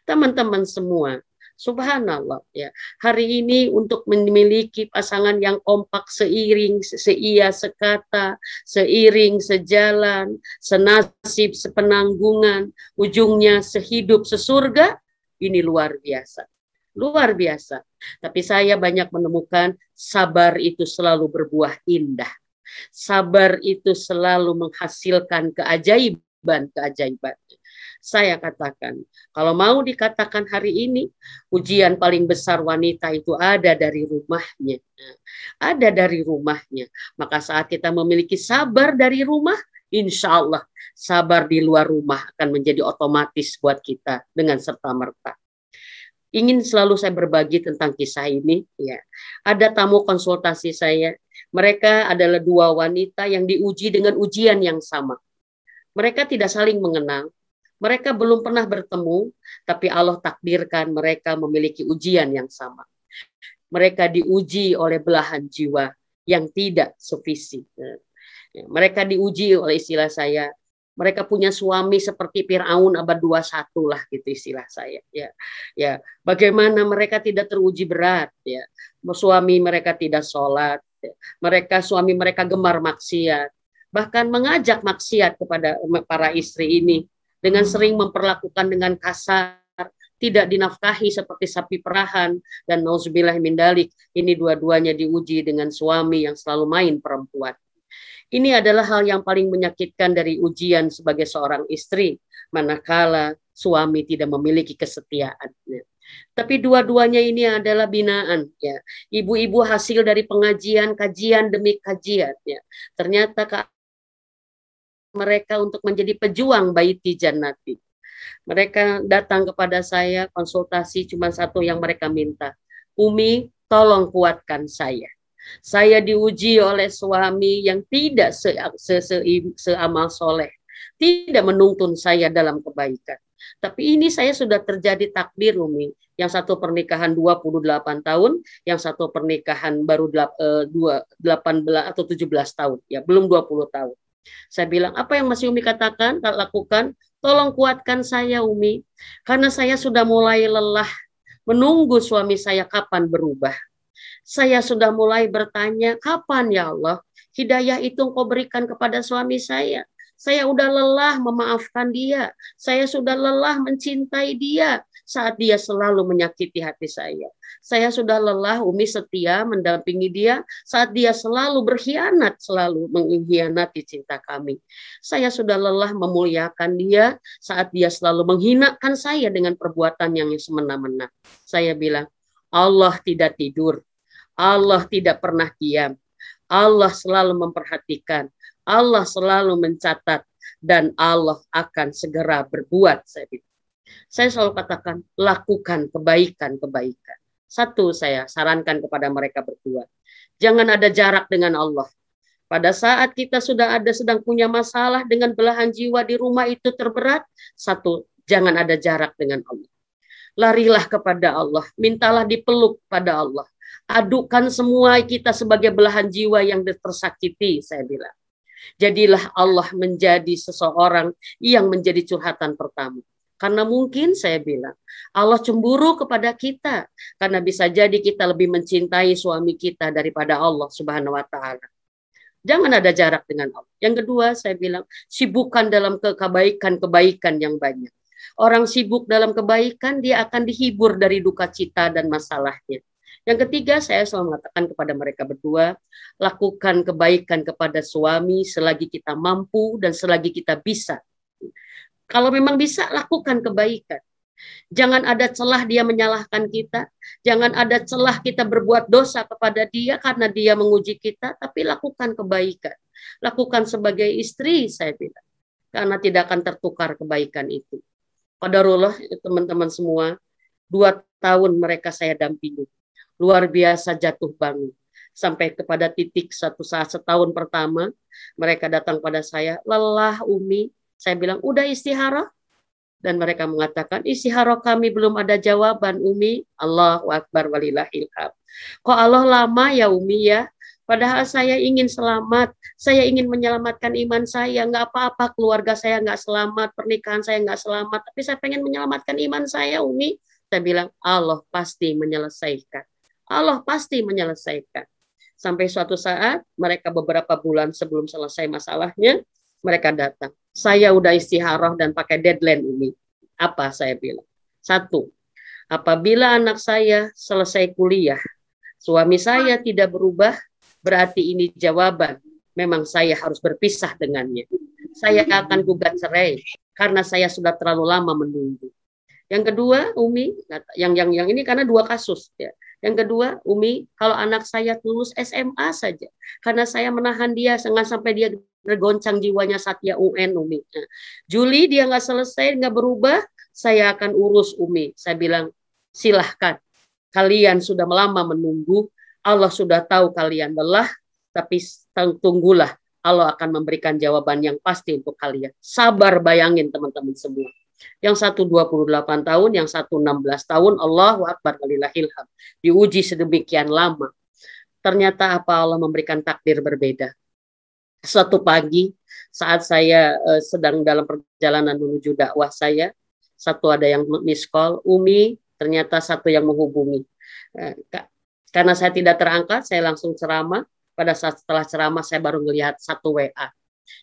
Teman-teman semua, subhanallah ya. Hari ini untuk memiliki pasangan yang kompak seiring, seia, sekata, seiring, sejalan, senasib, sepenanggungan, ujungnya sehidup, sesurga, ini luar biasa. Luar biasa. Tapi saya banyak menemukan sabar itu selalu berbuah indah. Sabar itu selalu menghasilkan keajaiban-keajaiban. Saya katakan, kalau mau dikatakan hari ini, ujian paling besar wanita itu ada dari rumahnya. Ada dari rumahnya. Maka saat kita memiliki sabar dari rumah, insya Allah sabar di luar rumah akan menjadi otomatis buat kita dengan serta-merta. Ingin selalu saya berbagi tentang kisah ini ya. Ada tamu konsultasi saya, mereka adalah dua wanita yang diuji dengan ujian yang sama. Mereka tidak saling mengenal, mereka belum pernah bertemu, tapi Allah takdirkan mereka memiliki ujian yang sama. Mereka diuji oleh belahan jiwa yang tidak sevisi. Mereka diuji oleh istilah saya, mereka punya suami seperti Firaun abad 21 lah gitu istilah saya ya. Bagaimana mereka tidak teruji berat ya. Suami mereka tidak sholat ya. Suami mereka gemar maksiat, bahkan mengajak maksiat kepada para istri ini dengan sering memperlakukan dengan kasar, tidak dinafkahi seperti sapi perahan, dan nauzubillah min dalik, ini dua-duanya diuji dengan suami yang selalu main perempuan. Ini adalah hal yang paling menyakitkan dari ujian sebagai seorang istri, manakala suami tidak memiliki kesetiaan. Tapi dua-duanya ini adalah binaan. Ya. Ibu-ibu hasil dari pengajian, kajian demi kajian. Ya. Ternyata mereka untuk menjadi pejuang baiti jannati. Mereka datang kepada saya, konsultasi cuma satu yang mereka minta. Umi, tolong kuatkan saya. Saya diuji oleh suami yang tidak seamal soleh, tidak menuntun saya dalam kebaikan. Tapi ini saya sudah terjadi takdir, Umi. Yang satu pernikahan 28 tahun, yang satu pernikahan baru 18 atau 17 tahun, ya belum 20 tahun. Saya bilang, apa yang masih Umi katakan, lakukan? Tolong kuatkan saya, Umi. Karena saya sudah mulai lelah menunggu suami saya kapan berubah. Saya sudah mulai bertanya, kapan ya Allah hidayah itu Engkau berikan kepada suami saya? Saya sudah lelah memaafkan dia. Saya sudah lelah mencintai dia saat dia selalu menyakiti hati saya. Saya sudah lelah, Umi, setia mendampingi dia saat dia selalu berkhianat, selalu mengkhianati cinta kami. Saya sudah lelah memuliakan dia saat dia selalu menghinakan saya dengan perbuatan yang semena-mena. Saya bilang, Allah tidak tidur. Allah tidak pernah diam. Allah selalu memperhatikan. Allah selalu mencatat. Dan Allah akan segera berbuat. Saya selalu katakan, lakukan kebaikan-kebaikan. Satu, saya sarankan kepada mereka berdua. Jangan ada jarak dengan Allah. Pada saat kita sedang punya masalah dengan belahan jiwa di rumah itu terberat. Satu, jangan ada jarak dengan Allah. Larilah kepada Allah, mintalah dipeluk pada Allah. Adukan semua kita sebagai belahan jiwa yang tersakiti, saya bilang. Jadilah Allah menjadi seseorang yang menjadi curhatan pertama. Karena mungkin saya bilang, Allah cemburu kepada kita. Karena bisa jadi kita lebih mencintai suami kita daripada Allah Subhanahu wa Ta'ala. Jangan ada jarak dengan Allah. Yang kedua, saya bilang, sibukkan dalam kebaikan-kebaikan yang banyak. Orang sibuk dalam kebaikan, dia akan dihibur dari duka cita dan masalahnya. Yang ketiga, saya selalu mengatakan kepada mereka berdua, lakukan kebaikan kepada suami selagi kita mampu dan selagi kita bisa. Kalau memang bisa, lakukan kebaikan. Jangan ada celah dia menyalahkan kita. Jangan ada celah kita berbuat dosa kepada dia karena dia menguji kita, tapi lakukan kebaikan. Lakukan sebagai istri, saya bilang. Karena tidak akan tertukar kebaikan itu. Qadarullah, teman-teman semua, 2 tahun mereka saya dampingi. Luar biasa jatuh bangun. Sampai kepada titik satu saat setahun pertama, mereka datang pada saya, lelah Umi. Saya bilang, udah istiharah? Dan mereka mengatakan, istiharah kami belum ada jawaban Umi. Allahu Akbar walillahilham. Kok Allah lama ya Umi ya? Padahal saya ingin selamat, saya ingin menyelamatkan iman saya. Nggak apa-apa keluarga saya nggak selamat, pernikahan saya nggak selamat, tapi saya pengen menyelamatkan iman saya Umi. Saya bilang, Allah pasti menyelesaikan. Allah pasti menyelesaikan. Sampai suatu saat, mereka beberapa bulan sebelum selesai masalahnya, mereka datang. Saya udah istiharah dan pakai deadline Umi. Apa saya bilang? 1, apabila anak saya selesai kuliah, suami saya tidak berubah, berarti ini jawaban. Memang saya harus berpisah dengannya. Saya akan gugat cerai karena saya sudah terlalu lama menunggu. Yang kedua, Umi, yang ini karena 2 kasus ya. Yang kedua, Umi, kalau anak saya lulus SMA saja, karena saya menahan dia jangan sampai dia tergoncang jiwanya saat dia UN, Umi. Nah, Juli dia nggak selesai, nggak berubah, saya akan urus Umi. Saya bilang, silahkan. Kalian sudah lama menunggu, Allah sudah tahu kalian lelah, tapi tunggulah, Allah akan memberikan jawaban yang pasti untuk kalian. Sabar, bayangin teman-teman semua. Yang satu 28 tahun, yang satu 16 tahun, Allahu Akbar walillahilham. Diuji sedemikian lama. Ternyata apa Allah memberikan takdir berbeda. Suatu pagi, saat saya sedang dalam perjalanan menuju dakwah saya, satu ada yang miss call, Umi, ternyata satu yang menghubungi. Karena saya tidak terangkat, saya langsung ceramah. Pada saat setelah ceramah, saya baru melihat 1 WA.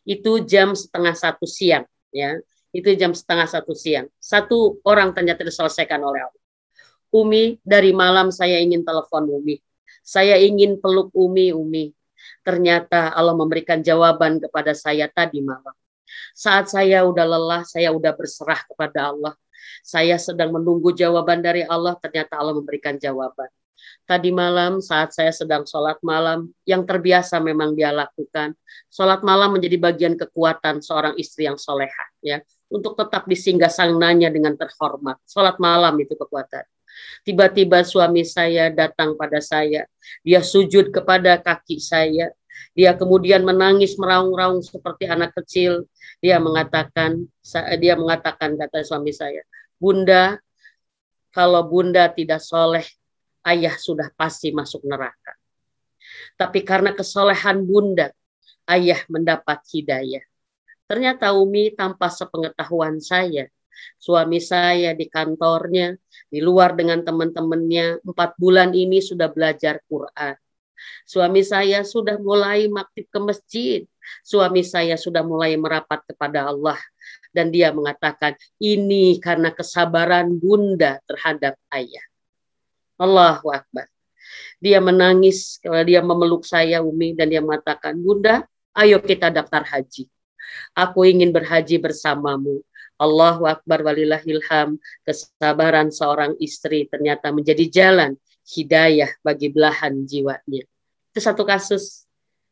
Itu jam 12:30 siang. Ya. Itu jam 12:30 siang. 1 orang ternyata diselesaikan oleh Allah. Umi, dari malam saya ingin telepon Umi. Saya ingin peluk Umi. Ternyata Allah memberikan jawaban kepada saya tadi malam. Saat saya udah lelah, saya udah berserah kepada Allah. Saya sedang menunggu jawaban dari Allah, ternyata Allah memberikan jawaban. Tadi malam saat saya sedang sholat malam, yang terbiasa memang dia lakukan. Sholat malam menjadi bagian kekuatan seorang istri yang solehah, ya, untuk tetap disinggasananya dengan terhormat. Sholat malam itu kekuatan. Tiba-tiba suami saya datang pada saya, dia sujud kepada kaki saya, dia kemudian menangis meraung-raung seperti anak kecil. Dia mengatakan kata suami saya, Bunda, kalau Bunda tidak soleh, ayah sudah pasti masuk neraka. Tapi karena kesolehan Bunda, ayah mendapat hidayah. Ternyata Umi, tanpa sepengetahuan saya, suami saya di kantornya, di luar dengan teman-temannya, 4 bulan ini sudah belajar Quran. Suami saya sudah mulai aktif ke masjid. Suami saya sudah mulai merapat kepada Allah. Dan dia mengatakan, ini karena kesabaran Bunda terhadap ayah. Allahu Akbar. Dia menangis, dia memeluk saya Umi, dan dia mengatakan, Bunda, ayo kita daftar haji. Aku ingin berhaji bersamamu. Allahu Akbar walillahilham. Kesabaran seorang istri ternyata menjadi jalan hidayah bagi belahan jiwanya. Itu 1 kasus,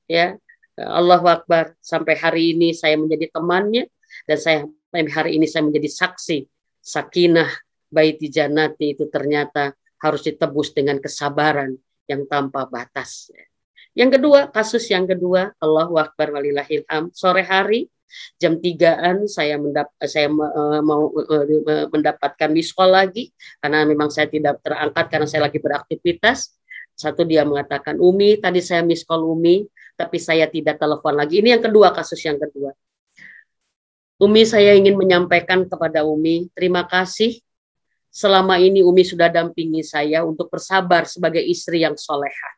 ya. Allahu Akbar. Sampai hari ini saya menjadi temannya, dan sampai hari ini saya menjadi saksi. Sakinah baiti jannati itu ternyata harus ditebus dengan kesabaran yang tanpa batas. Yang kedua, kasus yang kedua, Allahu Akbar walillahilham. Sore hari jam 3-an saya mau mendapatkan miss call lagi karena memang saya tidak terangkat karena saya lagi beraktivitas. Satu, dia mengatakan, Umi, tadi saya miss call Umi, tapi saya tidak telepon lagi. Ini yang kedua, kasus yang kedua. Umi, saya ingin menyampaikan kepada Umi, terima kasih. Selama ini Umi sudah dampingi saya untuk bersabar sebagai istri yang solehah.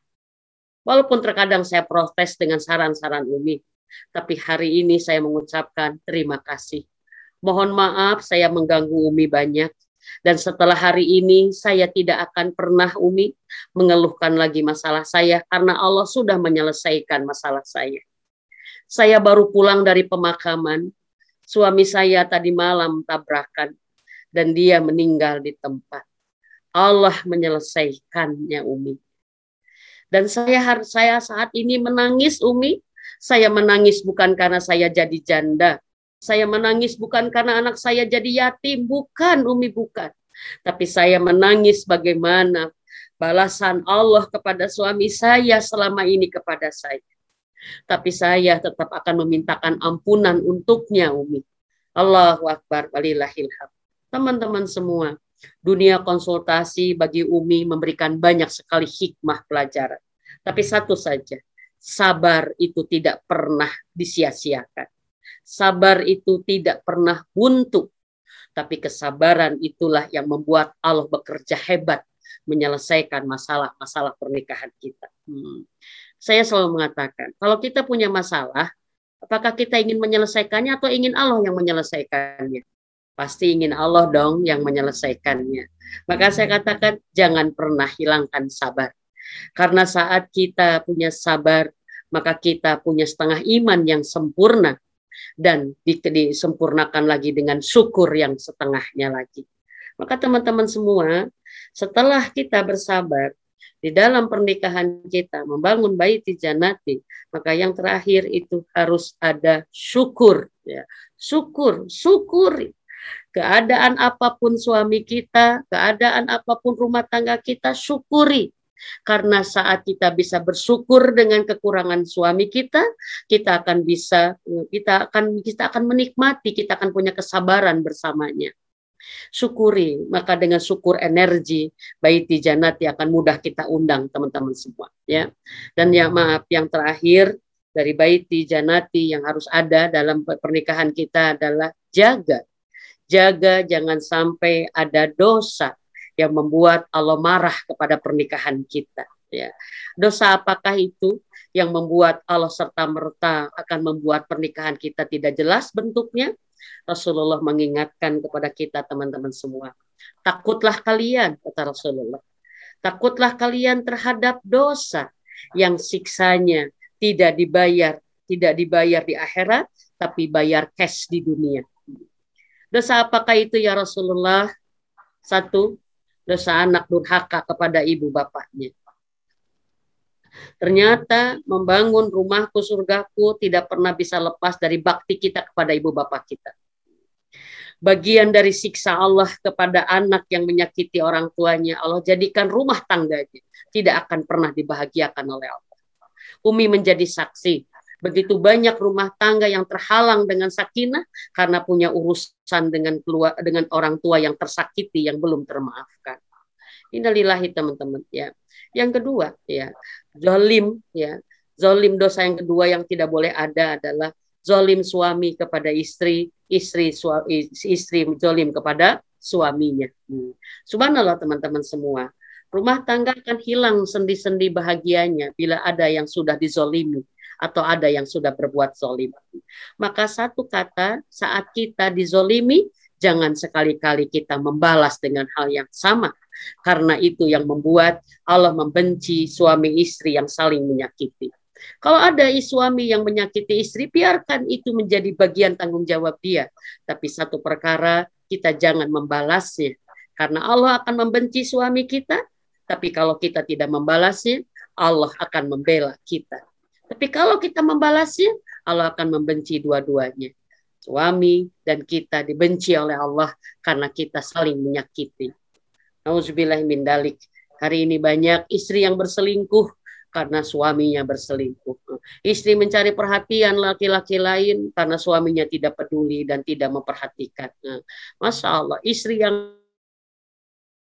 Walaupun terkadang saya protes dengan saran-saran Umi, tapi hari ini saya mengucapkan terima kasih. Mohon maaf saya mengganggu Umi banyak. Dan setelah hari ini saya tidak akan pernah Umi mengeluhkan lagi masalah saya karena Allah sudah menyelesaikan masalah saya. Saya baru pulang dari pemakaman. Suami saya tadi malam tabrakan dan dia meninggal di tempat. Allah menyelesaikannya Umi. Dan saya saat ini menangis Umi. Saya menangis bukan karena saya jadi janda. Saya menangis bukan karena anak saya jadi yatim. Bukan Umi, bukan. Tapi saya menangis bagaimana balasan Allah kepada suami saya selama ini kepada saya. Tapi saya tetap akan memintakan ampunan untuknya Umi. Allahu Akbar walillahil hamd. Teman-teman semua, dunia konsultasi bagi Umi memberikan banyak sekali hikmah pelajaran. Tapi satu saja, sabar itu tidak pernah disia-siakan. Sabar itu tidak pernah buntu. Tapi kesabaran itulah yang membuat Allah bekerja hebat menyelesaikan masalah-masalah pernikahan kita. Saya selalu mengatakan, kalau kita punya masalah, apakah kita ingin menyelesaikannya atau ingin Allah yang menyelesaikannya? Pasti ingin Allah dong yang menyelesaikannya. Maka saya katakan, jangan pernah hilangkan sabar. Karena saat kita punya sabar, maka kita punya setengah iman yang sempurna. Dan disempurnakan lagi dengan syukur yang setengahnya lagi. Maka teman-teman semua, setelah kita bersabar di dalam pernikahan kita membangun baiti janati, maka yang terakhir itu harus ada syukur, ya. Syukuri keadaan apapun suami kita, keadaan apapun rumah tangga kita, syukuri. Karena saat kita bisa bersyukur dengan kekurangan suami kita akan menikmati, kita akan punya kesabaran bersamanya. Syukuri, maka dengan syukur energi baiti janati akan mudah kita undang teman-teman semua, ya. Dan yang terakhir dari baiti janati yang harus ada dalam pernikahan kita adalah jaga jangan sampai ada dosa yang membuat Allah marah kepada pernikahan kita, ya. Dosa apakah itu yang membuat Allah serta-merta akan membuat pernikahan kita tidak jelas bentuknya? Rasulullah mengingatkan kepada kita teman-teman semua. Takutlah kalian, kata Rasulullah. Takutlah kalian terhadap dosa yang siksanya tidak dibayar di akhirat, tapi bayar cash di dunia. Dosa apakah itu ya Rasulullah? Satu, dosa anak durhaka kepada ibu bapaknya. Ternyata membangun rumahku surgaku tidak pernah bisa lepas dari bakti kita kepada ibu bapak kita. Bagian dari siksa Allah kepada anak yang menyakiti orang tuanya, Allah jadikan rumah tangganya tidak akan pernah dibahagiakan oleh Allah. Umi menjadi saksi. Begitu banyak rumah tangga yang terhalang dengan sakinah karena punya urusan dengan orang tua yang tersakiti, yang belum termaafkan. Innalillahi teman-teman, ya. Yang kedua, ya, zalim, ya. Zalim, dosa yang kedua yang tidak boleh ada adalah zalim suami kepada istri zalim kepada suaminya. Subhanallah teman-teman semua. Rumah tangga akan hilang sendi-sendi bahagianya bila ada yang sudah dizolimi atau ada yang sudah berbuat zolim. Maka satu kata, saat kita dizolimi, jangan sekali-kali kita membalas dengan hal yang sama. Karena itu yang membuat Allah membenci suami istri yang saling menyakiti. Kalau ada suami yang menyakiti istri, biarkan itu menjadi bagian tanggung jawab dia. Tapi satu perkara, kita jangan membalasnya. Karena Allah akan membenci suami kita, tapi kalau kita tidak membalasnya, Allah akan membela kita. Tapi kalau kita membalasnya, Allah akan membenci dua-duanya. Suami dan kita dibenci oleh Allah karena kita saling menyakiti. Nauzubillahi min dzalik. Hari ini banyak istri yang berselingkuh karena suaminya berselingkuh. Istri mencari perhatian laki-laki lain karena suaminya tidak peduli dan tidak memperhatikan. Masya Allah, istri yang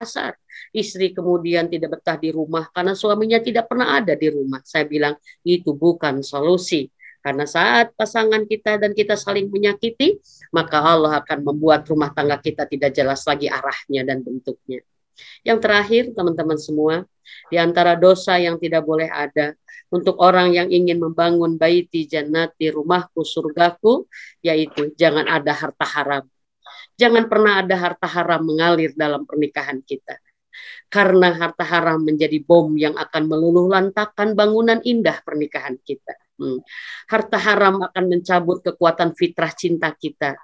kasar. Istri kemudian tidak betah di rumah karena suaminya tidak pernah ada di rumah. Saya bilang itu bukan solusi. Karena saat pasangan kita dan kita saling menyakiti, maka Allah akan membuat rumah tangga kita tidak jelas lagi arahnya dan bentuknya. Yang terakhir, teman-teman semua, di antara dosa yang tidak boleh ada untuk orang yang ingin membangun baiti jannati, rumahku, surgaku, yaitu jangan ada harta haram. Jangan pernah ada harta haram mengalir dalam pernikahan kita. Karena harta haram menjadi bom yang akan meluluh lantakan bangunan indah pernikahan kita. Harta haram akan mencabut kekuatan fitrah cinta kita.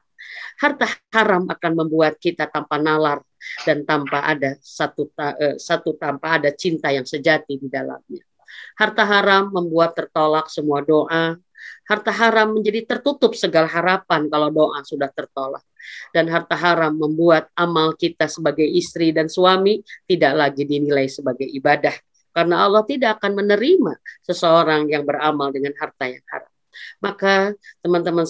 Harta haram akan membuat kita tanpa nalar dan tanpa ada tanpa ada cinta yang sejati di dalamnya. Harta haram membuat tertolak semua doa. Harta haram menjadi tertutup segala harapan kalau doa sudah tertolak. Dan harta haram membuat amal kita sebagai istri dan suami tidak lagi dinilai sebagai ibadah. Karena Allah tidak akan menerima seseorang yang beramal dengan harta yang haram. Maka teman-teman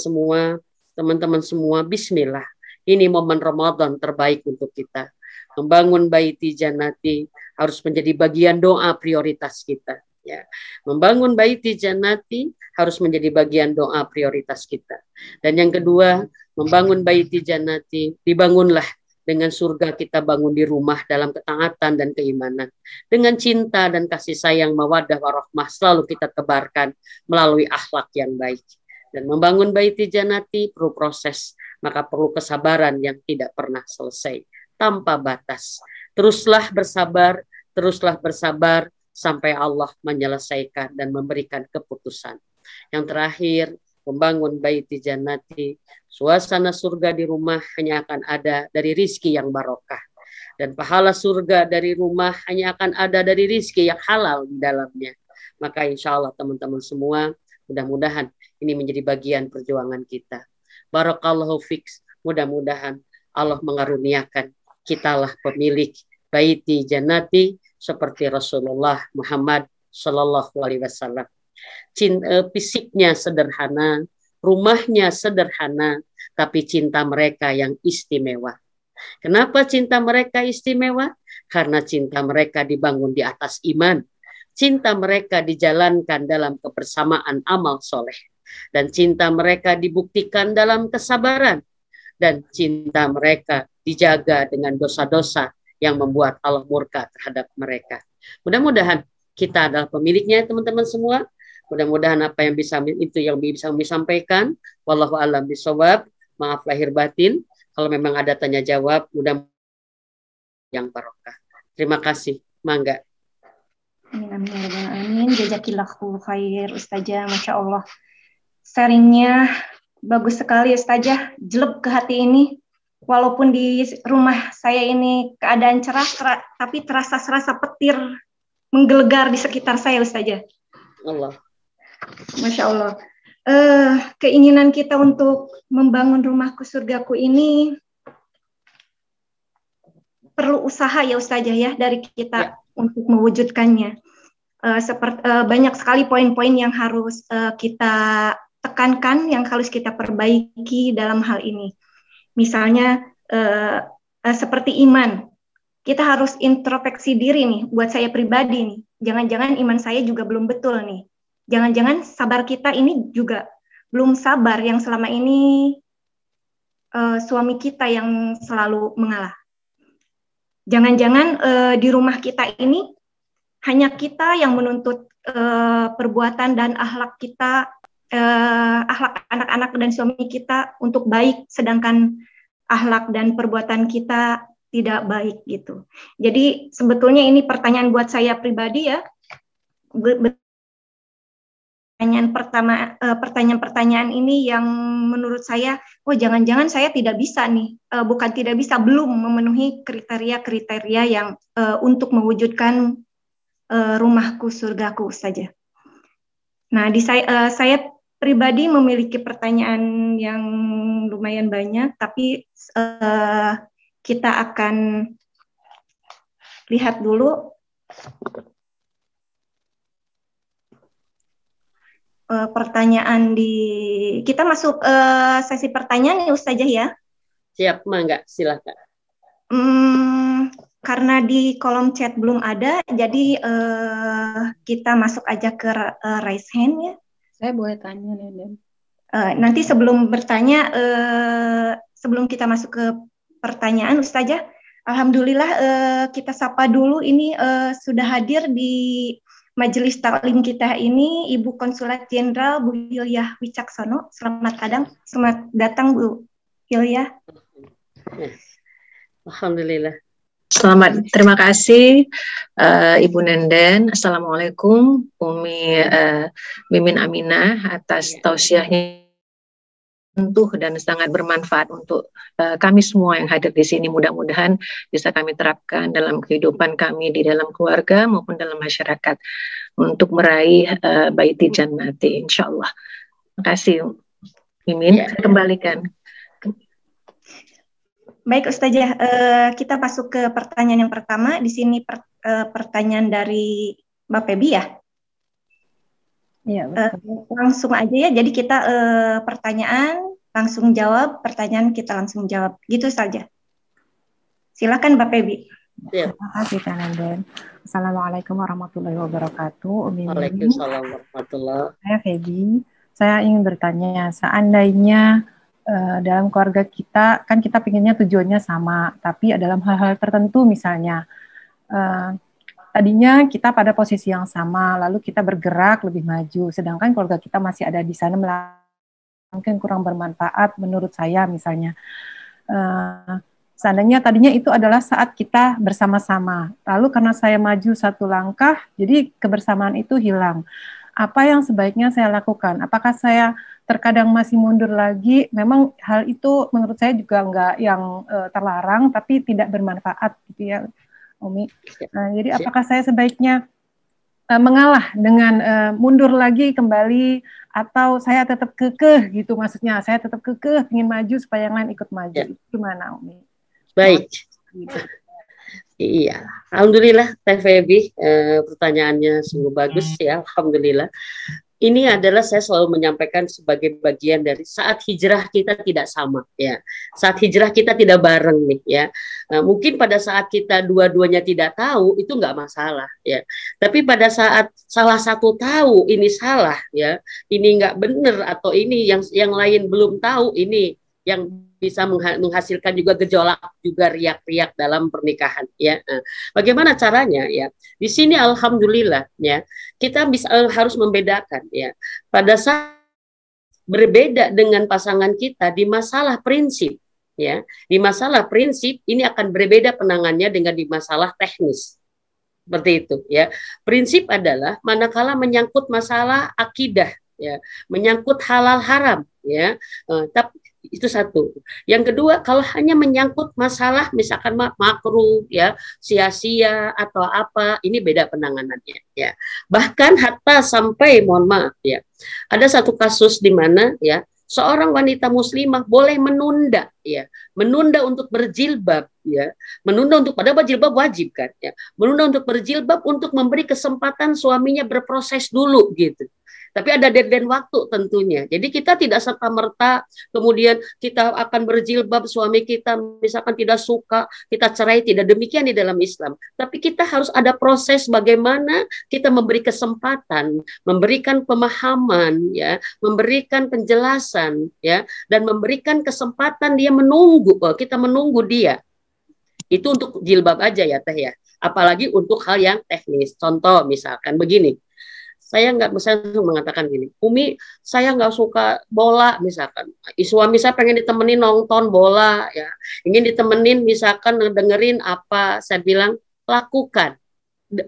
semua, bismillah. Ini momen Ramadan terbaik untuk kita. Membangun baiti jannati harus menjadi bagian doa prioritas kita. Ya. Membangun baiti jannati harus menjadi bagian doa prioritas kita. Dan yang kedua, membangun baiti jannati, dibangunlah dengan surga kita bangun di rumah dalam ketaatan dan keimanan. Dengan cinta dan kasih sayang, mawaddah warahmah selalu kita tebarkan melalui akhlak yang baik. Dan membangun baiti jannati perlu proses, maka perlu kesabaran yang tidak pernah selesai, tanpa batas. Teruslah bersabar sampai Allah menyelesaikan dan memberikan keputusan. Yang terakhir, membangun baiti jannati, suasana surga di rumah hanya akan ada dari rizki yang barokah. Dan pahala surga dari rumah hanya akan ada dari rizki yang halal di dalamnya. Maka insya Allah teman-teman semua, mudah-mudahan ini menjadi bagian perjuangan kita. Barakallahu fiks, mudah-mudahan Allah mengaruniakan kitalah pemilik baiti jannati seperti Rasulullah Muhammad Sallallahu Alaihi Wasallam. Fisiknya sederhana, rumahnya sederhana, tapi cinta mereka yang istimewa. Kenapa cinta mereka istimewa? Karena cinta mereka dibangun di atas iman. Cinta mereka dijalankan dalam kebersamaan amal soleh. Dan cinta mereka dibuktikan dalam kesabaran. Dan cinta mereka dijaga dengan dosa-dosa yang membuat Allah murka terhadap mereka. Mudah-mudahan kita adalah pemiliknya, teman-teman semua. Mudah-mudahan apa yang bisa kami sampaikan. Wallahu a'lam bishawab. Maaf lahir batin. Kalau memang ada tanya jawab, mudah-mudahan yang barokah. Terima kasih. Mangga. Amin. Jazakillahu khair Ustazah. Masya Allah. Sharingnya bagus sekali Ustazah. Jelek ke hati ini. Walaupun di rumah saya ini keadaan cerah, tapi serasa petir menggelegar di sekitar saya, Ustazah. Allah. Masya Allah. Keinginan kita untuk membangun rumahku surgaku ini perlu usaha ya Ustazah ya dari kita untuk mewujudkannya. Banyak sekali poin-poin yang harus kita tekankan, yang harus kita perbaiki dalam hal ini. Misalnya seperti iman, kita harus introspeksi diri nih. Buat saya pribadi nih, jangan-jangan iman saya juga belum betul nih. Jangan-jangan sabar kita ini juga belum sabar, yang selama ini suami kita yang selalu mengalah. Jangan-jangan di rumah kita ini hanya kita yang menuntut perbuatan dan akhlak kita, akhlak anak-anak dan suami kita untuk baik, sedangkan akhlak dan perbuatan kita tidak baik gitu. Jadi sebetulnya ini pertanyaan buat saya pribadi ya. Pertanyaan ini yang menurut saya, jangan-jangan saya tidak bisa nih, belum memenuhi kriteria-kriteria yang untuk mewujudkan rumahku surgaku saja. Nah, saya pribadi memiliki pertanyaan yang lumayan banyak, tapi kita akan lihat dulu pertanyaan kita masuk sesi pertanyaan ya Ustazah ya. Siap, Mangga, silakan. karena di kolom chat belum ada, jadi kita masuk aja ke raise hand ya. Saya boleh tanya, Nenden? Nanti sebelum bertanya, sebelum kita masuk ke pertanyaan, Ustazah, alhamdulillah kita sapa dulu ini sudah hadir di majelis taklim kita ini Ibu Konsulat Jenderal Bu Hilyah Wicaksono. Selamat datang Bu Hilyah. Alhamdulillah. Selamat, terima kasih Ibu Nenden. Assalamualaikum Umi Mimin Aminah atas tausiahnya tentu dan sangat bermanfaat untuk kami semua yang hadir di sini. Mudah-mudahan bisa kami terapkan dalam kehidupan kami di dalam keluarga maupun dalam masyarakat untuk meraih baiti jannati insyaallah. Terima kasih Mimin. Saya kembalikan. Baik Ustazah, kita masuk ke pertanyaan yang pertama. Di sini pertanyaan dari Mbak Febi ya? Iya, langsung aja ya, jadi kita pertanyaan langsung jawab, pertanyaan kita langsung jawab. Gitu saja. Silakan Mbak Febi. Terima kasih Kak Nenden. Assalamualaikum warahmatullahi wabarakatuh. Waalaikumsalam warahmatullahi. Saya Febi. Saya ingin bertanya, seandainya dalam keluarga kita, kan kita pinginnya tujuannya sama, tapi dalam hal-hal tertentu misalnya, tadinya kita pada posisi yang sama, lalu kita bergerak lebih maju, sedangkan keluarga kita masih ada di sana, mungkin kurang bermanfaat menurut saya misalnya. Seandainya tadinya itu adalah saat kita bersama-sama, lalu karena saya maju satu langkah, jadi kebersamaan itu hilang. Apa yang sebaiknya saya lakukan? Apakah saya terkadang masih mundur lagi? Memang hal itu menurut saya juga enggak yang terlarang, tapi tidak bermanfaat gitu ya, Umi. Jadi apakah saya sebaiknya mengalah dengan mundur lagi kembali, atau saya tetap kekeh gitu maksudnya? Saya tetap kekeh ingin maju supaya yang lain ikut maju. Itu gimana, Umi? Baik. Iya, alhamdulillah Teh Febi, pertanyaannya sungguh bagus ya, alhamdulillah. Ini adalah saya selalu menyampaikan sebagai bagian dari saat hijrah kita tidak sama ya, saat hijrah kita tidak bareng nih ya. Mungkin pada saat kita dua-duanya tidak tahu itu nggak masalah ya, tapi pada saat salah satu tahu ini salah ya, ini nggak benar atau ini yang lain belum tahu, ini yang bisa menghasilkan juga gejolak, juga riak-riak dalam pernikahan ya. Bagaimana caranya ya? Di sini alhamdulillah ya, kita bisa harus membedakan ya. Pada saat berbeda dengan pasangan kita di masalah prinsip ya, di masalah prinsip ini akan berbeda penanganannya dengan di masalah teknis. Seperti itu ya. Prinsip adalah manakala menyangkut masalah akidah ya, menyangkut halal haram ya, tapi itu satu. Yang kedua, kalau hanya menyangkut masalah misalkan makruh ya, sia-sia atau apa, ini beda penanganannya ya. Bahkan hatta sampai mohon maaf ya, ada satu kasus di mana ya seorang wanita muslimah boleh menunda ya, menunda untuk berjilbab ya, menunda untuk, padahal jilbab wajib kan ya, menunda untuk berjilbab untuk memberi kesempatan suaminya berproses dulu gitu. Tapi ada deadline waktu tentunya. Jadi kita tidak serta-merta kemudian kita akan berjilbab, suami kita misalkan tidak suka, kita cerai, tidak demikian di dalam Islam. Tapi kita harus ada proses bagaimana kita memberi kesempatan, memberikan pemahaman ya, memberikan penjelasan ya, dan memberikan kesempatan dia menunggu, kita menunggu dia. Itu untuk jilbab aja ya Teh ya. Apalagi untuk hal yang teknis. Contoh misalkan begini. Saya mengatakan gini, Umi, saya nggak suka bola misalkan. Suami saya pengen ditemenin nonton bola, ya, ingin ditemenin misalkan dengerin apa. Saya bilang lakukan,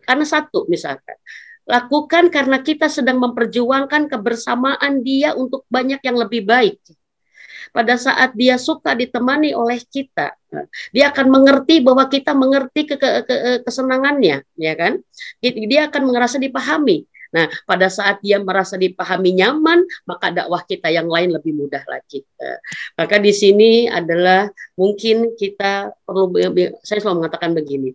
karena satu misalkan, lakukan karena kita sedang memperjuangkan kebersamaan dia untuk banyak yang lebih baik. Pada saat dia suka ditemani oleh kita, dia akan mengerti bahwa kita mengerti kesenangannya, ya kan? Dia akan merasa dipahami. Nah, pada saat dia merasa dipahami nyaman, maka dakwah kita yang lain lebih mudah lagi. Maka di sini adalah mungkin kita perlu, saya selalu mengatakan begini,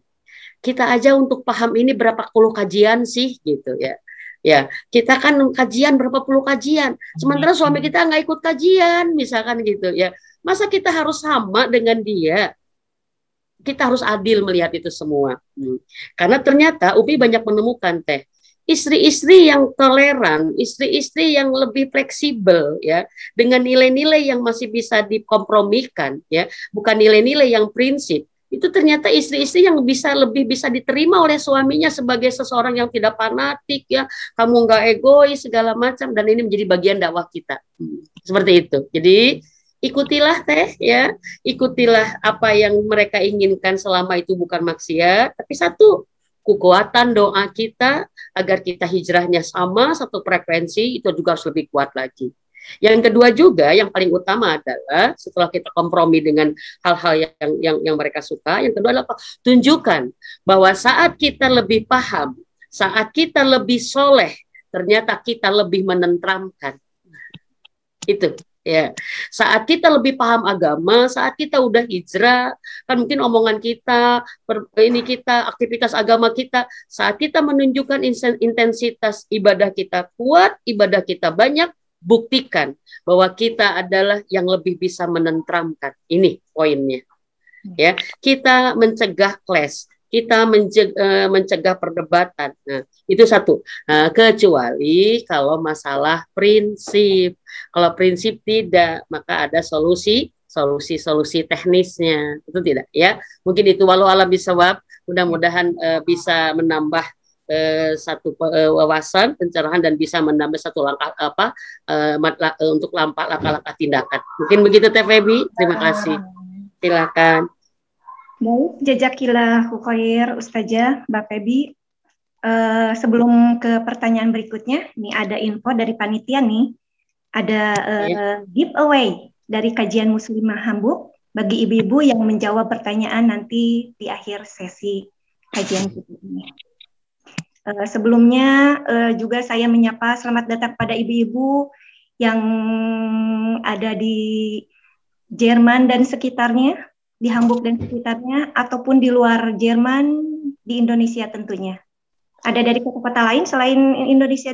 kita aja untuk paham ini berapa puluh kajian sih gitu ya. Ya, kita kan kajian berapa puluh kajian, sementara suami kita nggak ikut kajian, misalkan gitu ya. Masa kita harus sama dengan dia? kita harus adil melihat itu semua. Karena ternyata Umi banyak menemukan teh istri-istri yang toleran, istri-istri yang lebih fleksibel ya, dengan nilai-nilai yang masih bisa dikompromikan ya, bukan nilai-nilai yang prinsip. Itu ternyata istri-istri yang lebih bisa diterima oleh suaminya sebagai seseorang yang tidak fanatik ya, kamu nggak egois segala macam, dan ini menjadi bagian dakwah kita. Seperti itu. Jadi ikutilah teh ya, ikutilah apa yang mereka inginkan selama itu bukan maksiat. Tapi satu, kekuatan doa kita agar kita hijrahnya sama satu frekuensi itu juga harus lebih kuat lagi. Yang kedua juga, yang paling utama adalah setelah kita kompromi dengan hal-hal yang mereka suka, yang kedua adalah tunjukkan bahwa saat kita lebih paham, saat kita lebih soleh, ternyata kita lebih menenteramkan. Itu. Ya, saat kita lebih paham agama, saat kita udah hijrah, kan mungkin omongan kita, aktivitas agama kita, saat kita menunjukkan intensitas ibadah kita kuat, ibadah kita banyak, buktikan bahwa kita adalah yang lebih bisa menenteramkan. Ini poinnya. Ya, kita mencegah clash, kita mencegah perdebatan. Nah, itu satu. Nah, kecuali kalau masalah prinsip. Kalau prinsip tidak, maka ada solusi teknisnya. Itu tidak ya. Mungkin itu walau alam bisawab. Mudah-mudahan bisa menambah satu wawasan pencerahan dan bisa menambah satu langkah untuk langkah tindakan. Mungkin begitu Teh Febi. Terima kasih. Silakan. Baik, jazakillah khair Ustazah Mbak Febi. Sebelum ke pertanyaan berikutnya, nih ada info dari panitia nih. Ada giveaway dari kajian Muslimah Hamburg bagi ibu-ibu yang menjawab pertanyaan nanti di akhir sesi kajian kita ini. Sebelumnya juga saya menyapa selamat datang pada ibu-ibu yang ada di Jerman dan sekitarnya, di Hamburg dan sekitarnya, ataupun di luar Jerman, di Indonesia tentunya. Ada dari kota-kota lain selain Indonesia,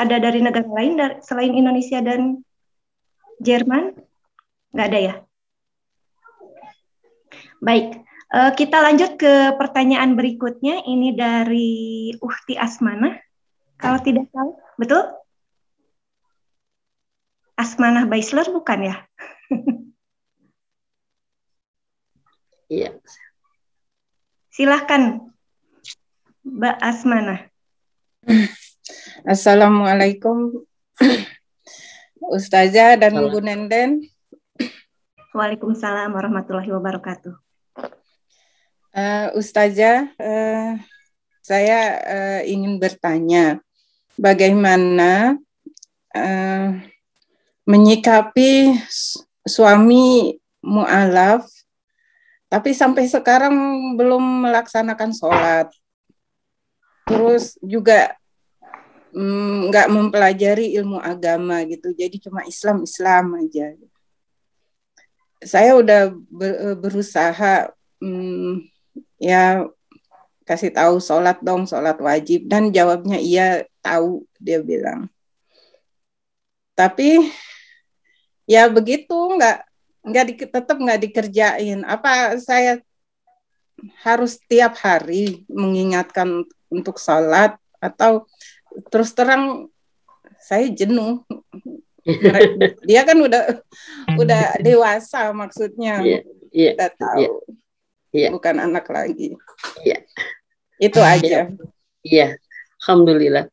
ada dari negara lain selain Indonesia dan Jerman? Nggak ada ya? Baik, kita lanjut ke pertanyaan berikutnya. Ini dari Ukhti Asmanah, kalau tidak salah, betul? Asmanah Baisler bukan ya? Iya. Silahkan, Mbak Asmanah. Assalamualaikum Ustazah dan Bu Nenden. Waalaikumsalam warahmatullahi wabarakatuh. Ustazah, saya ingin bertanya bagaimana menyikapi suami mu'alaf tapi sampai sekarang belum melaksanakan sholat, terus juga nggak mempelajari ilmu agama gitu, jadi cuma Islam aja. Saya udah berusaha ya kasih tahu sholat dong, sholat wajib, dan jawabnya iya tahu, dia bilang. Tapi ya begitu, tetap nggak dikerjain. Apa saya harus tiap hari mengingatkan untuk sholat, atau terus terang saya jenuh. Dia kan udah dewasa, maksudnya udah tahu, bukan anak lagi. Itu aja. Iya, alhamdulillah.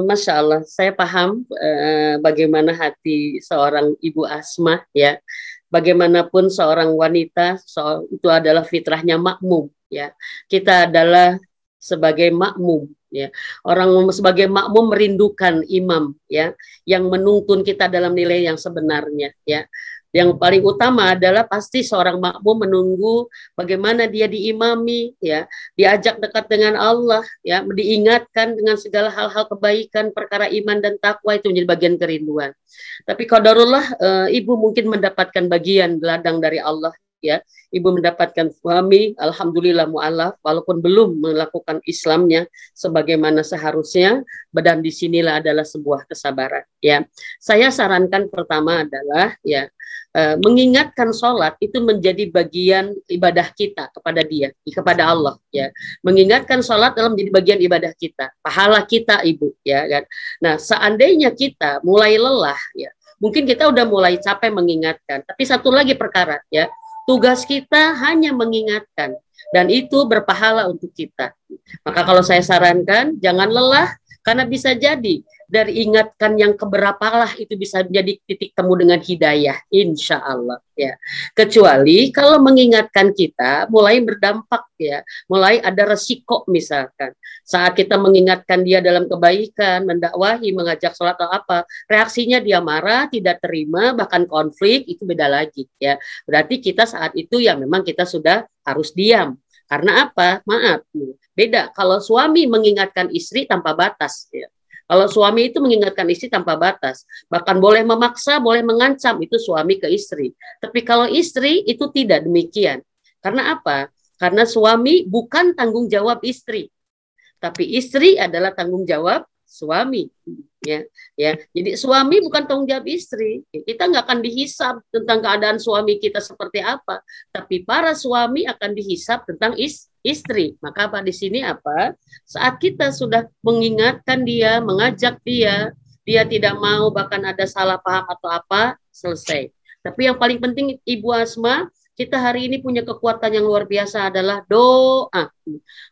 Masya Allah, saya paham bagaimana hati seorang Ibu Asma ya. Bagaimanapun seorang wanita itu adalah fitrahnya makmum ya. Kita adalah sebagai makmum ya. Orang sebagai makmum merindukan imam ya, yang menuntun kita dalam nilai yang sebenarnya ya. Yang paling utama adalah pasti seorang makmum menunggu bagaimana dia diimami ya, diajak dekat dengan Allah ya, diingatkan dengan segala hal-hal kebaikan, perkara iman dan takwa, itu menjadi bagian kerinduan. Tapi qadarullah ibu mungkin mendapatkan bagian ladang dari Allah ya, ibu mendapatkan suami, alhamdulillah mu'alaf, walaupun belum melakukan Islamnya sebagaimana seharusnya, dan disinilah adalah sebuah kesabaran. Ya, saya sarankan pertama adalah ya, mengingatkan sholat itu menjadi bagian ibadah kita kepada Dia, kepada Allah. Ya, mengingatkan sholat dalam menjadi bagian ibadah kita, pahala kita, ibu. Ya kan. Nah, seandainya kita mulai lelah, ya, mungkin kita udah mulai capek mengingatkan. Tapi satu lagi perkara, ya, tugas kita hanya mengingatkan, dan itu berpahala untuk kita. Maka kalau saya sarankan, jangan lelah, karena bisa jadi dari ingatkan yang keberapalah itu bisa menjadi titik temu dengan hidayah, insya Allah. Ya. Kecuali kalau mengingatkan kita mulai berdampak, ya, mulai ada resiko, misalkan saat kita mengingatkan dia dalam kebaikan, mendakwahi, mengajak sholat atau apa, reaksinya dia marah, tidak terima, bahkan konflik, itu beda lagi. Ya. Berarti kita saat itu ya memang kita sudah harus diam. Karena apa? Maaf, beda kalau suami mengingatkan istri tanpa batas. Ya. Kalau suami itu mengingatkan istri tanpa batas, bahkan boleh memaksa, boleh mengancam, itu suami ke istri. Tapi kalau istri itu tidak demikian. Karena apa? Karena suami bukan tanggung jawab istri, tapi istri adalah tanggung jawab suami. Ya. Jadi suami bukan tanggung jawab istri. Kita nggak akan dihisap tentang keadaan suami kita seperti apa, tapi para suami akan dihisap tentang istri. Maka apa di sini apa? Saat kita sudah mengingatkan dia, mengajak dia, dia tidak mau, bahkan ada salah paham atau apa, selesai. Tapi yang paling penting, Ibu Asma, kita hari ini punya kekuatan yang luar biasa adalah doa.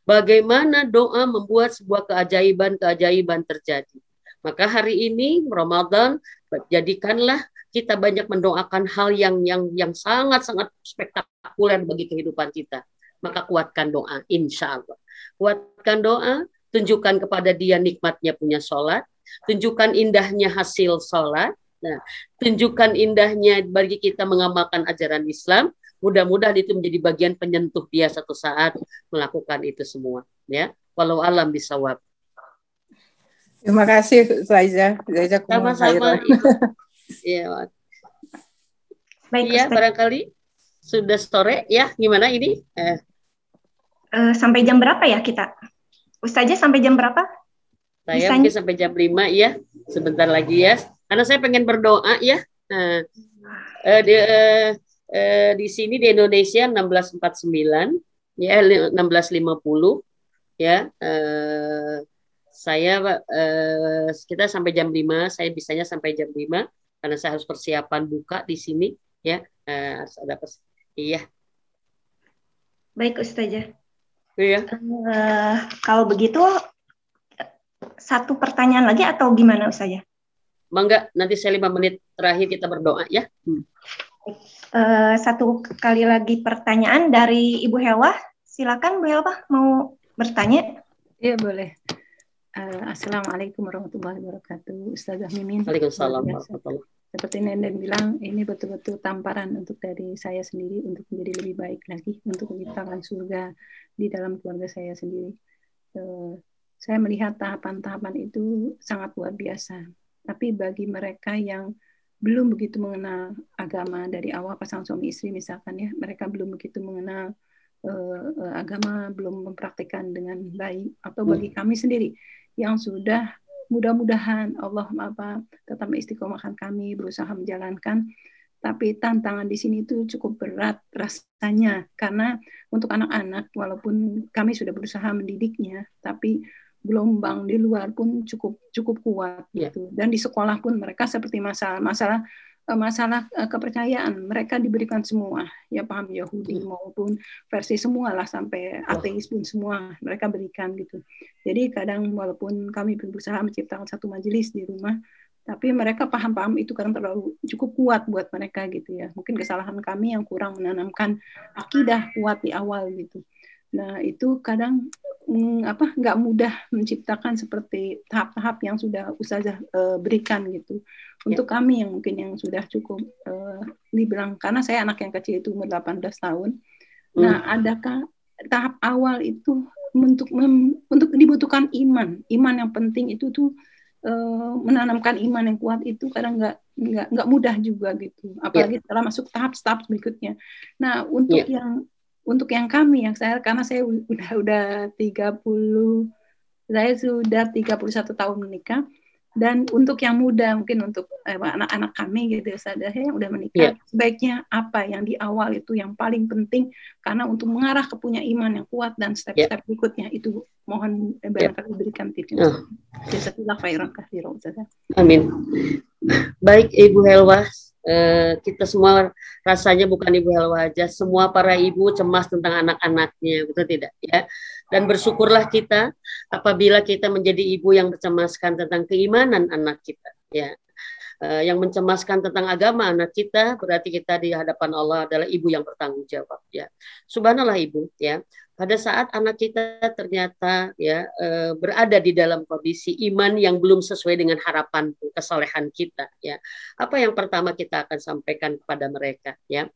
Bagaimana doa membuat sebuah keajaiban terjadi. Maka hari ini Ramadan, jadikanlah kita banyak mendoakan hal yang sangat-sangat spektakuler bagi kehidupan kita. Maka kuatkan doa, insya Allah. Kuatkan doa, tunjukkan kepada dia nikmatnya punya sholat, tunjukkan indahnya hasil sholat, nah, tunjukkan indahnya bagi kita mengamalkan ajaran Islam. Mudah-mudahan itu menjadi bagian penyentuh dia satu saat melakukan itu semua. Ya, walau alam bisawab. Terima kasih Zaiza. Sama-sama. Iya. Baik, iya, barangkali sudah sore ya. Gimana ini? Sampai jam berapa ya kita? Ustazah sampai jam berapa? Saya mungkin sampai jam 5 ya. Sebentar lagi ya. Karena saya pengen berdoa ya. Di sini di Indonesia 16.49 ya, 16.50 ya. Kita sampai jam 5, saya bisanya sampai jam 5 karena saya harus persiapan buka di sini ya. Harus ada iya. Baik Ustazah. Iya. Kalau begitu satu pertanyaan lagi atau gimana Ustazah? Mangga, nanti saya 5 menit terakhir kita berdoa ya. Satu kali lagi pertanyaan dari Ibu Helwa. Silakan Bu Helwa mau bertanya. Iya boleh. Assalamualaikum warahmatullahi wabarakatuh. Ustazah Mimin. Waalaikumsalam warahmatullahi. Seperti Nenden bilang, ini betul-betul tamparan untuk dari saya sendiri untuk menjadi lebih baik lagi, untuk menciptakan surga di dalam keluarga saya sendiri. Saya melihat tahapan-tahapan itu sangat luar biasa. Tapi bagi mereka yang belum begitu mengenal agama dari awal pasangan suami istri misalkan ya, mereka belum begitu mengenal agama, belum mempraktikkan dengan baik, atau bagi kami sendiri yang sudah mudah-mudahan Allah tetap istiqomahkan kami berusaha menjalankan, tapi tantangan di sini itu cukup berat rasanya karena untuk anak-anak walaupun kami sudah berusaha mendidiknya, tapi gelombang di luar pun cukup kuat gitu. Dan di sekolah pun mereka seperti masalah kepercayaan mereka diberikan semua ya, paham Yahudi maupun versi semua lah, sampai ateis pun semua mereka berikan gitu. Jadi kadang walaupun kami berusaha menciptakan satu majelis di rumah, tapi mereka paham-paham itu kadang terlalu cukup kuat buat mereka gitu ya. Mungkin kesalahan kami yang kurang menanamkan akidah kuat di awal gitu. Nah itu kadang nggak mudah menciptakan seperti tahap-tahap yang sudah Ustazah berikan gitu. Untuk kami yang mungkin yang sudah cukup dibilang, karena saya anak yang kecil itu umur 18 tahun. Nah adakah tahap awal itu untuk dibutuhkan iman yang penting itu tuh menanamkan iman yang kuat itu kadang nggak mudah juga gitu, apalagi setelah masuk tahap berikutnya. Nah, untuk yang kami, yang saya, karena saya udah 31 tahun menikah, dan untuk yang muda, mungkin untuk anak-anak kami gitu, saudara yang udah menikah, sebaiknya apa yang di awal itu yang paling penting, karena untuk mengarah ke punya iman yang kuat dan step-step berikutnya itu mohon barangkali berikan tipsnya. Jazakallah khairan katsiran. Amin. Baik Ibu Helwa, kita semua rasanya bukan Ibu Helwa aja, semua para ibu cemas tentang anak-anaknya, betul tidak ya? Dan bersyukurlah kita apabila kita menjadi ibu yang mencemaskan tentang keimanan anak kita, ya. Yang mencemaskan tentang agama anak kita, berarti kita di hadapan Allah adalah ibu yang bertanggung jawab, ya. Subhanallah Ibu, ya. Pada saat anak kita ternyata ya berada di dalam kondisi iman yang belum sesuai dengan harapan kesolehan kita, ya. Apa yang pertama kita akan sampaikan kepada mereka, ya?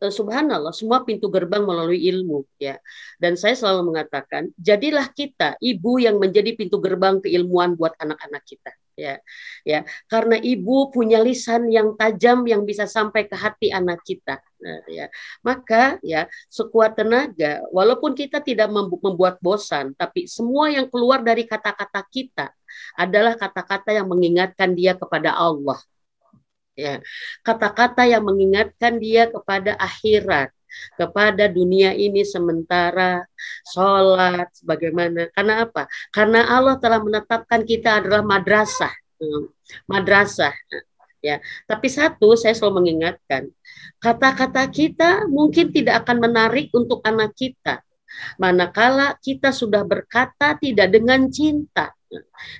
Subhanallah, semua pintu gerbang melalui ilmu, ya. Dan saya selalu mengatakan, jadilah kita ibu yang menjadi pintu gerbang keilmuan buat anak-anak kita, ya. Ya, karena ibu punya lisan yang tajam yang bisa sampai ke hati anak kita. Nah, ya. Maka ya, sekuat tenaga, walaupun kita tidak membuat bosan, tapi semua yang keluar dari kata-kata kita adalah kata-kata yang mengingatkan dia kepada Allah. Ya, kata-kata yang mengingatkan dia kepada akhirat, kepada dunia ini sementara, sholat, bagaimana? Karena apa? Karena Allah telah menetapkan kita adalah madrasah, madrasah. Ya, tapi satu saya selalu mengingatkan, kata-kata kita mungkin tidak akan menarik untuk anak kita, manakala kita sudah berkata tidak dengan cinta.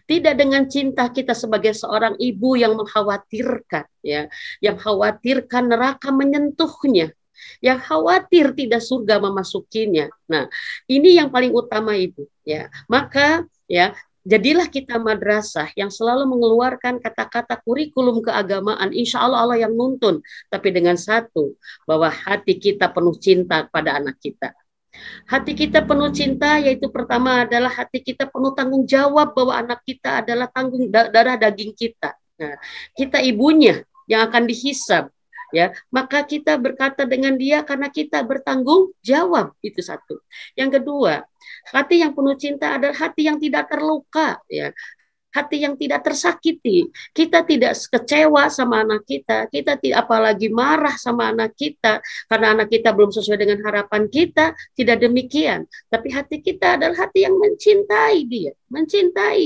Tidak dengan cinta kita sebagai seorang ibu yang mengkhawatirkan, ya, yang khawatirkan neraka menyentuhnya, yang khawatir tidak surga memasukinya. Nah, ini yang paling utama Ibu, ya. Maka ya, jadilah kita madrasah yang selalu mengeluarkan kata-kata kurikulum keagamaan. Insya Allah Allah yang nuntun, tapi dengan satu, bahwa hati kita penuh cinta pada anak kita. Hati kita penuh cinta, yaitu pertama adalah hati kita penuh tanggung jawab bahwa anak kita adalah tanggung darah daging kita. Nah, kita ibunya yang akan dihisab, ya. Maka kita berkata dengan dia karena kita bertanggung jawab, itu satu. Yang kedua, hati yang penuh cinta adalah hati yang tidak terluka, ya. Hati yang tidak tersakiti. Kita tidak kecewa sama anak kita tidak apalagi marah sama anak kita karena anak kita belum sesuai dengan harapan kita, tidak demikian. Tapi hati kita adalah hati yang mencintai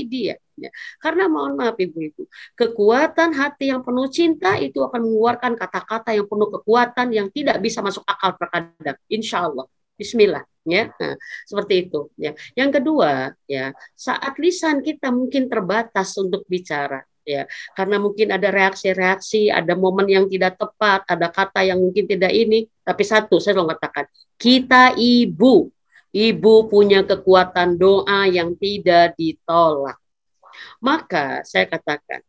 dia. Ya. Karena mohon maaf Ibu-ibu, kekuatan hati yang penuh cinta itu akan mengeluarkan kata-kata yang penuh kekuatan yang tidak bisa masuk akal terkadang. Insya Allah. Bismillah, ya. Nah, seperti itu, ya. Yang kedua, ya, saat lisan kita mungkin terbatas untuk bicara, ya, karena mungkin ada reaksi-reaksi, ada momen yang tidak tepat, ada kata yang mungkin tidak ini, tapi satu saya selalu katakan, kita ibu punya kekuatan doa yang tidak ditolak. Maka saya katakan,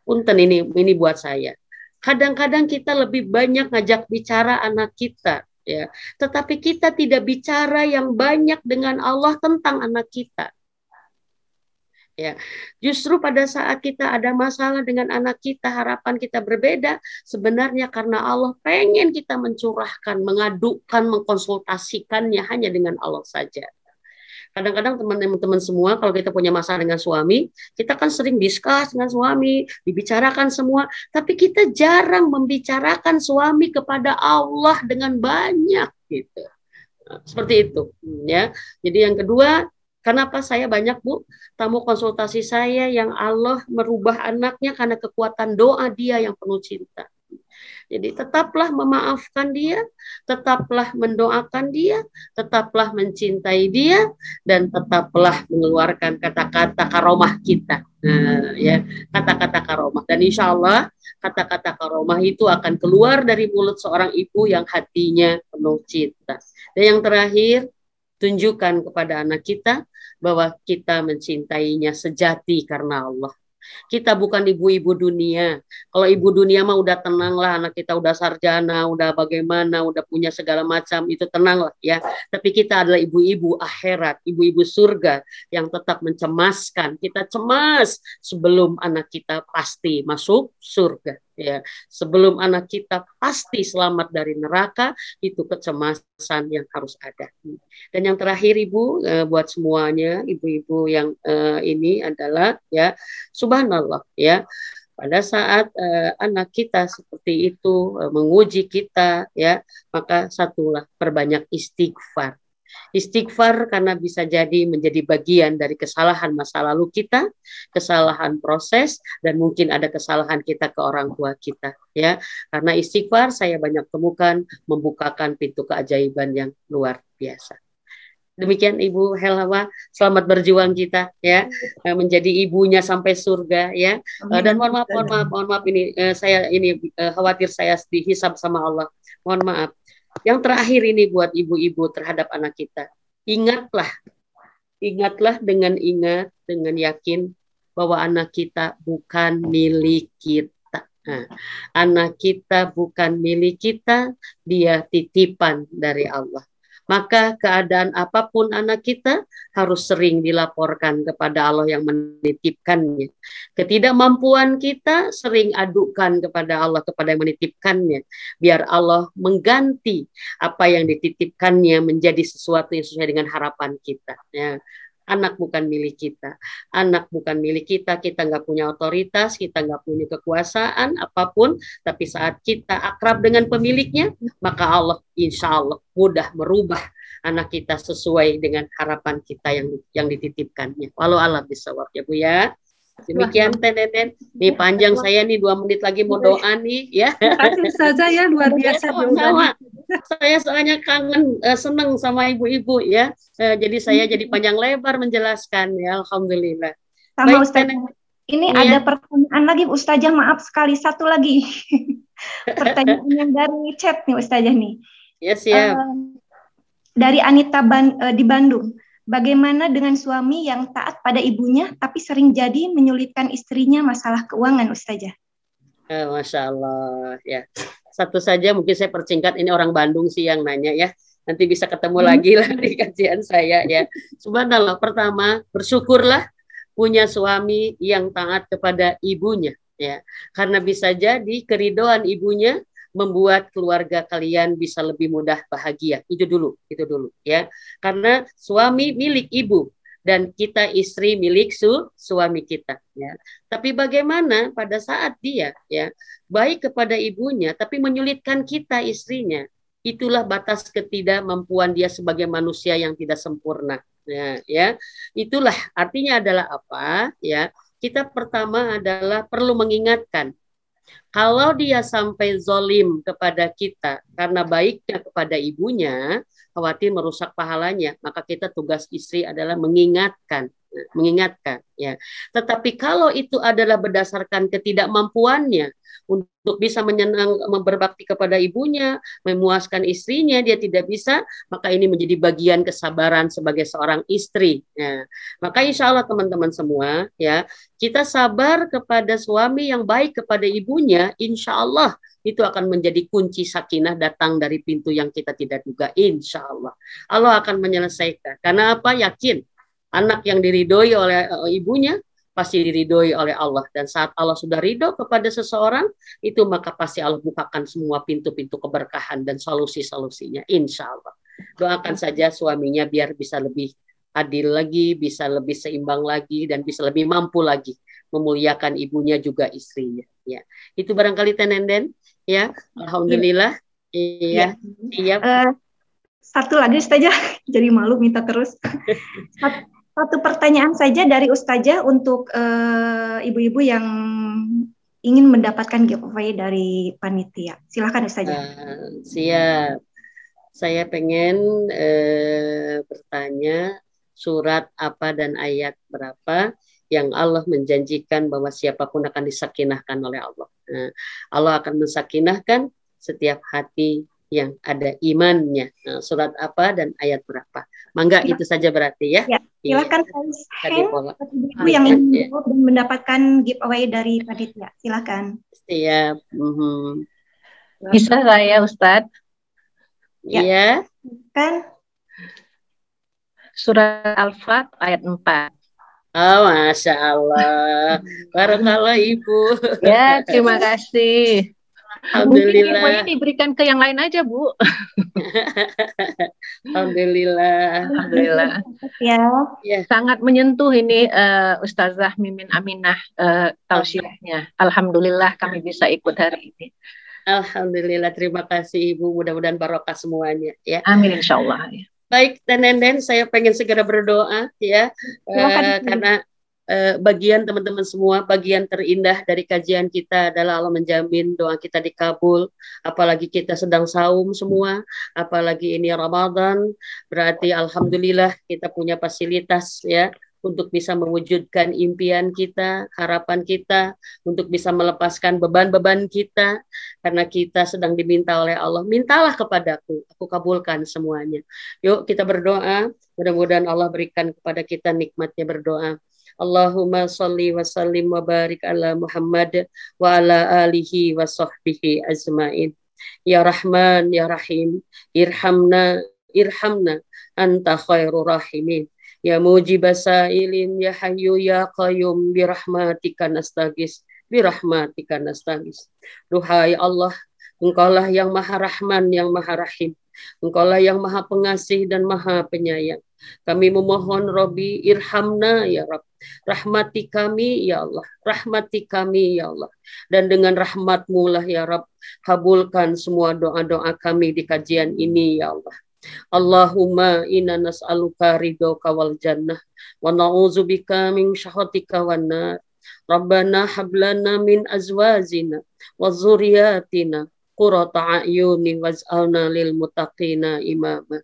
punten ini buat saya. Kadang-kadang kita lebih banyak ngajak bicara anak kita, ya, tetapi kita tidak bicara yang banyak dengan Allah tentang anak kita. Ya, justru pada saat kita ada masalah dengan anak kita, harapan kita berbeda, sebenarnya karena Allah pengen kita mencurahkan, mengadukan, mengkonsultasikannya hanya dengan Allah saja. Kadang-kadang teman-teman semua, kalau kita punya masalah dengan suami, kita kan sering diskus dengan suami, dibicarakan semua, tapi kita jarang membicarakan suami kepada Allah dengan banyak, gitu. Nah, seperti itu, ya. Jadi yang kedua, kenapa saya banyak Bu tamu konsultasi saya yang Allah merubah anaknya karena kekuatan doa dia yang penuh cinta. Jadi tetaplah memaafkan dia, tetaplah mendoakan dia, tetaplah mencintai dia, dan tetaplah mengeluarkan kata-kata karomah kita. Nah, ya, kata-kata karomah. Dan insya Allah kata-kata karomah itu akan keluar dari mulut seorang ibu yang hatinya penuh cinta. Dan yang terakhir, tunjukkan kepada anak kita bahwa kita mencintainya sejati karena Allah. Kita bukan ibu-ibu dunia. Kalau ibu dunia mah udah tenang lah, anak kita udah sarjana, udah bagaimana, udah punya segala macam, itu tenang lah ya. Tapi kita adalah ibu-ibu akhirat, ibu-ibu surga yang tetap mencemaskan. Kita cemas sebelum anak kita pasti masuk surga. Ya, sebelum anak kita pasti selamat dari neraka, itu kecemasan yang harus ada. Dan yang terakhir Ibu, buat semuanya ibu-ibu yang ini adalah ya, subhanallah ya, pada saat anak kita seperti itu menguji kita ya, maka satulah perbanyak istighfar. Istighfar karena bisa jadi menjadi bagian dari kesalahan masa lalu kita, kesalahan proses, dan mungkin ada kesalahan kita ke orang tua kita. Ya, karena istighfar saya banyak temukan membukakan pintu keajaiban yang luar biasa. Demikian Ibu Helwa, selamat berjuang kita ya, menjadi ibunya sampai surga ya. Dan mohon maaf ini saya ini khawatir saya dihisab sama Allah. Mohon maaf. Yang terakhir ini buat ibu-ibu terhadap anak kita. Ingatlah dengan yakin bahwa anak kita bukan milik kita. Nah, anak kita bukan milik kita, dia titipan dari Allah. Maka keadaan apapun anak kita harus sering dilaporkan kepada Allah yang menitipkannya. Ketidakmampuan kita sering adukan kepada Allah, kepada yang menitipkannya. Biar Allah mengganti apa yang dititipkannya menjadi sesuatu yang sesuai dengan harapan kita. Ya. Anak bukan milik kita. Anak bukan milik kita. Kita nggak punya otoritas, kita nggak punya kekuasaan apapun. Tapi saat kita akrab dengan pemiliknya, maka Allah insya Allah mudah merubah anak kita sesuai dengan harapan kita yang dititipkannya. Walau alam bisawab ya Bu ya. Demikian Tenen. Nih panjang saya nih 2 menit lagi mau doa nih ya. Terima saja ya, luar biasa. Sama. Saya soalnya kangen, seneng sama ibu-ibu ya. Jadi saya jadi panjang lebar menjelaskan ya. Alhamdulillah. Sama baik, Ustazah. Ini ya. Ada pertanyaan lagi Ustazah, maaf sekali, satu lagi. Pertanyaan yang dari chat nih Ustazah nih. Ya siap. Dari Anita di Bandung. Bagaimana dengan suami yang taat pada ibunya tapi sering jadi menyulitkan istrinya masalah keuangan Ustazah? Masya Allah ya. Satu saja mungkin saya persingkat, ini orang Bandung sih yang nanya ya. Nanti bisa ketemu lagi lah di kajian saya ya. Subhanallah, pertama bersyukurlah punya suami yang taat kepada ibunya ya. Karena bisa jadi keridhaan ibunya membuat keluarga kalian bisa lebih mudah bahagia. Itu dulu ya. Karena suami milik ibu dan kita istri milik suami kita ya. Tapi bagaimana pada saat dia ya baik kepada ibunya tapi menyulitkan kita istrinya, itulah batas ketidakmampuan dia sebagai manusia yang tidak sempurna ya. Itulah artinya adalah apa ya, kita pertama adalah perlu mengingatkan kalau dia sampai zolim kepada kita karena baiknya kepada ibunya, khawatir merusak pahalanya, maka kita tugas istri adalah mengingatkan ya. Tetapi kalau itu adalah berdasarkan ketidakmampuannya untuk bisa berbakti kepada ibunya, memuaskan istrinya, dia tidak bisa, maka ini menjadi bagian kesabaran sebagai seorang istri ya. Maka insya Allah teman-teman semua ya, kita sabar kepada suami yang baik kepada ibunya, insya Allah itu akan menjadi kunci sakinah datang dari pintu yang kita tidak duga. Insya Allah Allah akan menyelesaikan. Karena apa? Yakin anak yang diridhoi oleh ibunya pasti diridhoi oleh Allah. Dan saat Allah sudah ridho kepada seseorang, itu maka pasti Allah bukakan semua pintu-pintu keberkahan dan solusi-solusinya. Insya Allah. Doakan saja suaminya biar bisa lebih adil lagi, bisa lebih seimbang lagi, dan bisa lebih mampu lagi memuliakan ibunya juga istrinya. Ya, itu barangkali Tenenden. Ya, alhamdulillah. Iya. Satu lagi Ustazah, jadi malu minta terus. Satu pertanyaan saja dari Ustazah untuk ibu-ibu yang ingin mendapatkan giveaway dari panitia. Silakan Ustazah. Siap. Saya pengen bertanya surat apa dan ayat berapa yang Allah menjanjikan bahwa siapapun akan disakinahkan oleh Allah. Allah akan mensakinahkan setiap hati yang ada imannya. Surat apa dan ayat berapa? Mangga itu saja berarti ya. Silakan raise hand ibu yang ingin menjawab dan mendapatkan giveaway dari panitia. Silakan. Siap. Bisa saya, Ustadz? Iya. Kan? Surat Al-Fat ayat 4. Oh, Masya Allah. Barakallah Ibu. Ya, terima kasih. Alhamdulillah. Mungkin infonya diberikan ke yang lain aja, Bu. Alhamdulillah. Alhamdulillah. Ya. Sangat menyentuh ini Ustazah Mimin Aminah tausiahnya. Alhamdulillah kami bisa ikut hari ini. Alhamdulillah, terima kasih Ibu. Mudah-mudahan barokah semuanya ya. Amin insyaallah. Baik, Nenden, saya pengen segera berdoa ya, karena bagian teman-teman semua, bagian terindah dari kajian kita adalah Allah menjamin doa kita dikabul. Apalagi kita sedang saum semua, apalagi ini Ramadan, berarti alhamdulillah kita punya fasilitas ya untuk bisa mewujudkan impian kita, harapan kita, untuk bisa melepaskan beban-beban kita, karena kita sedang diminta oleh Allah. Mintalah kepadaku, aku kabulkan semuanya. Yuk kita berdoa, mudah-mudahan Allah berikan kepada kita nikmatnya berdoa. Allahumma salli wa sallim wa barik ala Muhammad wa ala alihi wa sahbihi ajmain. Ya Rahman, Ya Rahim, irhamna anta khairur rahimin. Ya mujibasailin, Ya Hayyu Ya Qayyum, birahmatika nastagis, birahmatika nastagis. Duhai Allah, Engkaulah yang Maha Rahman, yang Maha Rahim. Engkaulah yang Maha Pengasih dan Maha Penyayang. Kami memohon Rabbi, irhamna ya Rabb. Rahmati kami ya Allah, rahmati kami ya Allah. Dan dengan rahmat-Mu lah ya Rabb, kabulkan semua doa-doa kami di kajian ini ya Allah. Allahumma inna nas'aluka ridhoka wal jannah wa na'udzubika min syahhatika wan nar. Rabbana hablana min azwajina wa dzurriyyatina qurrata a'yuni waj'alna lil muttaqina imama.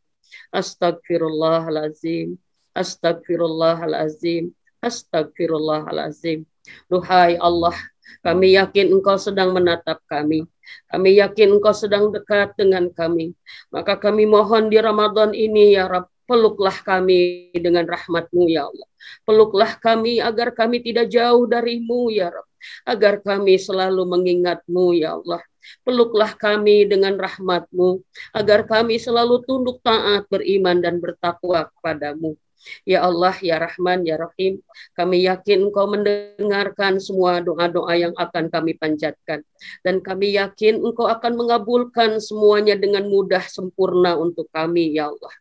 Astagfirullahalazim, astagfirullahalazim, astagfirullahalazim. Duhai Allah, kami yakin Engkau sedang menatap kami. Kami yakin Engkau sedang dekat dengan kami. Maka kami mohon di Ramadan ini ya Rabb, peluklah kami dengan rahmat-Mu ya Allah. Peluklah kami agar kami tidak jauh dari-Mu ya Rabb. Agar kami selalu mengingat-Mu ya Allah. Peluklah kami dengan rahmat-Mu, agar kami selalu tunduk taat, beriman dan bertakwa kepada-Mu. Ya Allah, Ya Rahman, Ya Rahim, kami yakin Engkau mendengarkan semua doa-doa yang akan kami panjatkan. Dan kami yakin Engkau akan mengabulkan semuanya dengan mudah sempurna untuk kami, Ya Allah.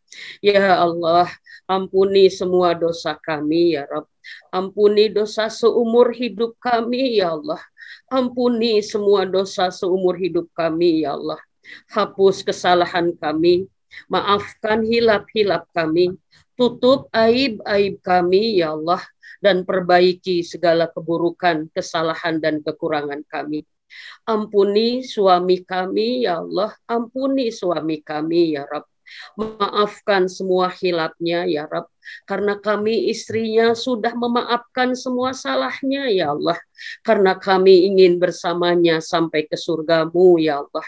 Ya Allah, ampuni semua dosa kami, Ya Rabb. Ampuni dosa seumur hidup kami, Ya Allah. Ampuni semua dosa seumur hidup kami, ya Allah. Hapus kesalahan kami, maafkan hilap-hilap kami, tutup aib-aib kami, ya Allah, dan perbaiki segala keburukan, kesalahan, dan kekurangan kami. Ampuni suami kami, ya Allah. Ampuni suami kami, ya Rabb. Maafkan semua hilapnya ya Rabb, karena kami istrinya sudah memaafkan semua salahnya ya Allah, karena kami ingin bersamanya sampai ke surga-Mu ya Allah.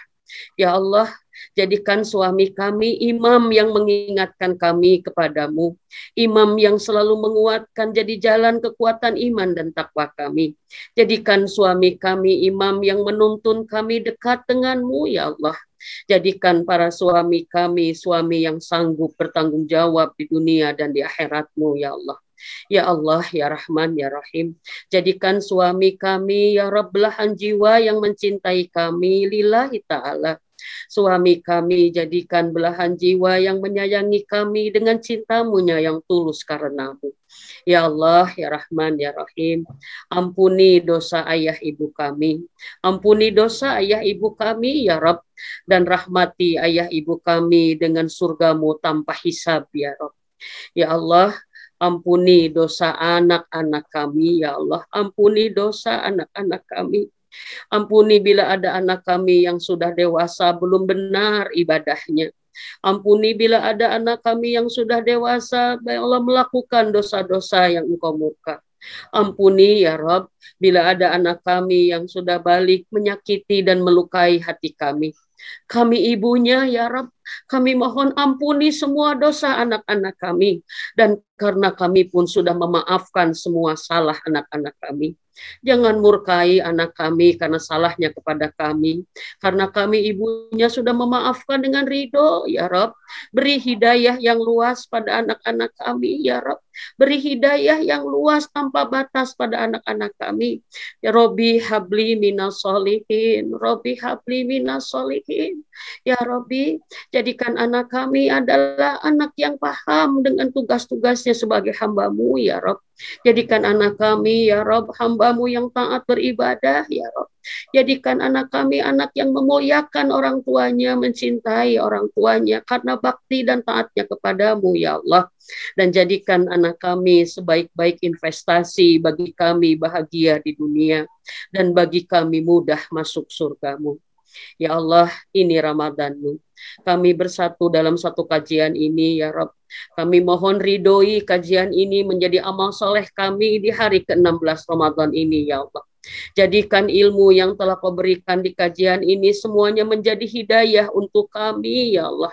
Ya Allah, jadikan suami kami imam yang mengingatkan kami kepadamu, imam yang selalu menguatkan jadi jalan kekuatan iman dan takwa kami. Jadikan suami kami imam yang menuntun kami dekat denganmu ya Allah. Jadikan para suami kami suami yang sanggup bertanggung jawab di dunia dan di akhirat-Mu ya Allah. Ya Allah, Ya Rahman, Ya Rahim, jadikan suami kami ya Rabb belahan jiwa yang mencintai kami lillahi ta'ala. Suami kami jadikan belahan jiwa yang menyayangi kami dengan cinta-Mu yang tulus karena-Mu. Ya Allah, Ya Rahman, Ya Rahim, ampuni dosa ayah ibu kami. Ampuni dosa ayah ibu kami, Ya Rabb, dan rahmati ayah ibu kami dengan surga-Mu tanpa hisab, Ya Rabb. Ya Allah, ampuni dosa anak-anak kami, ya Allah. Ampuni dosa anak-anak kami. Ampuni bila ada anak kami yang sudah dewasa belum benar ibadahnya. Ampuni bila ada anak kami yang sudah dewasa, ya Allah, melakukan dosa-dosa yang Engkau murka. Ampuni ya Rabb bila ada anak kami yang sudah balik menyakiti dan melukai hati kami. Kami ibunya ya Rabb, kami mohon ampuni semua dosa anak-anak kami. Dan karena kami pun sudah memaafkan semua salah anak-anak kami. Jangan murkai anak kami karena salahnya kepada kami. Karena kami ibunya sudah memaafkan dengan ridho, ya Rob. Beri hidayah yang luas pada anak-anak kami, ya Rob. Beri hidayah yang luas tanpa batas pada anak-anak kami. Ya Robbi habli minas solihin. Robbi habli minas solihin. Ya Robbi, jadikan anak kami adalah anak yang paham dengan tugas-tugasnya sebagai hamba-Mu, ya Rob. Jadikan anak kami, ya Rob, hamba-Mu yang taat beribadah, ya Rob. Jadikan anak kami anak yang memuliakan orang tuanya, mencintai orang tuanya karena bakti dan taatnya kepadamu, ya Allah. Dan jadikan anak kami sebaik-baik investasi bagi kami bahagia di dunia dan bagi kami mudah masuk surga-Mu. Ya Allah, ini Ramadan-Mu. Kami bersatu dalam satu kajian ini, ya Rob. Kami mohon ridhoi kajian ini menjadi amal soleh kami di hari ke-16 Ramadan ini, ya Allah. Jadikan ilmu yang telah Kau berikan di kajian ini semuanya menjadi hidayah untuk kami, ya Allah.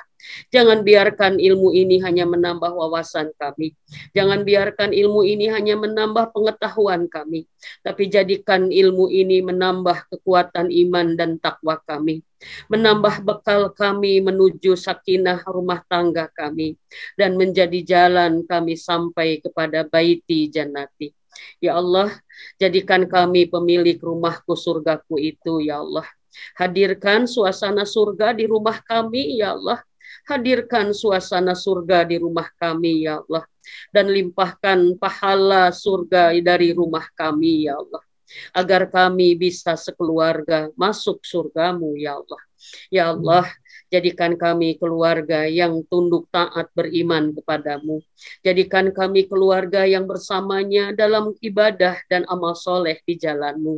Jangan biarkan ilmu ini hanya menambah wawasan kami. Jangan biarkan ilmu ini hanya menambah pengetahuan kami. Tapi jadikan ilmu ini menambah kekuatan iman dan takwa kami. Menambah bekal kami menuju sakinah rumah tangga kami. Dan menjadi jalan kami sampai kepada baiti jannati. Ya Allah, jadikan kami pemilik rumahku surgaku itu, ya Allah. Hadirkan suasana surga di rumah kami, ya Allah. Hadirkan suasana surga di rumah kami, ya Allah. Dan limpahkan pahala surga dari rumah kami, ya Allah. Agar kami bisa sekeluarga masuk surga-Mu, ya Allah. Ya Allah, jadikan kami keluarga yang tunduk taat beriman kepadamu. Jadikan kami keluarga yang bersamanya dalam ibadah dan amal soleh di jalan-Mu.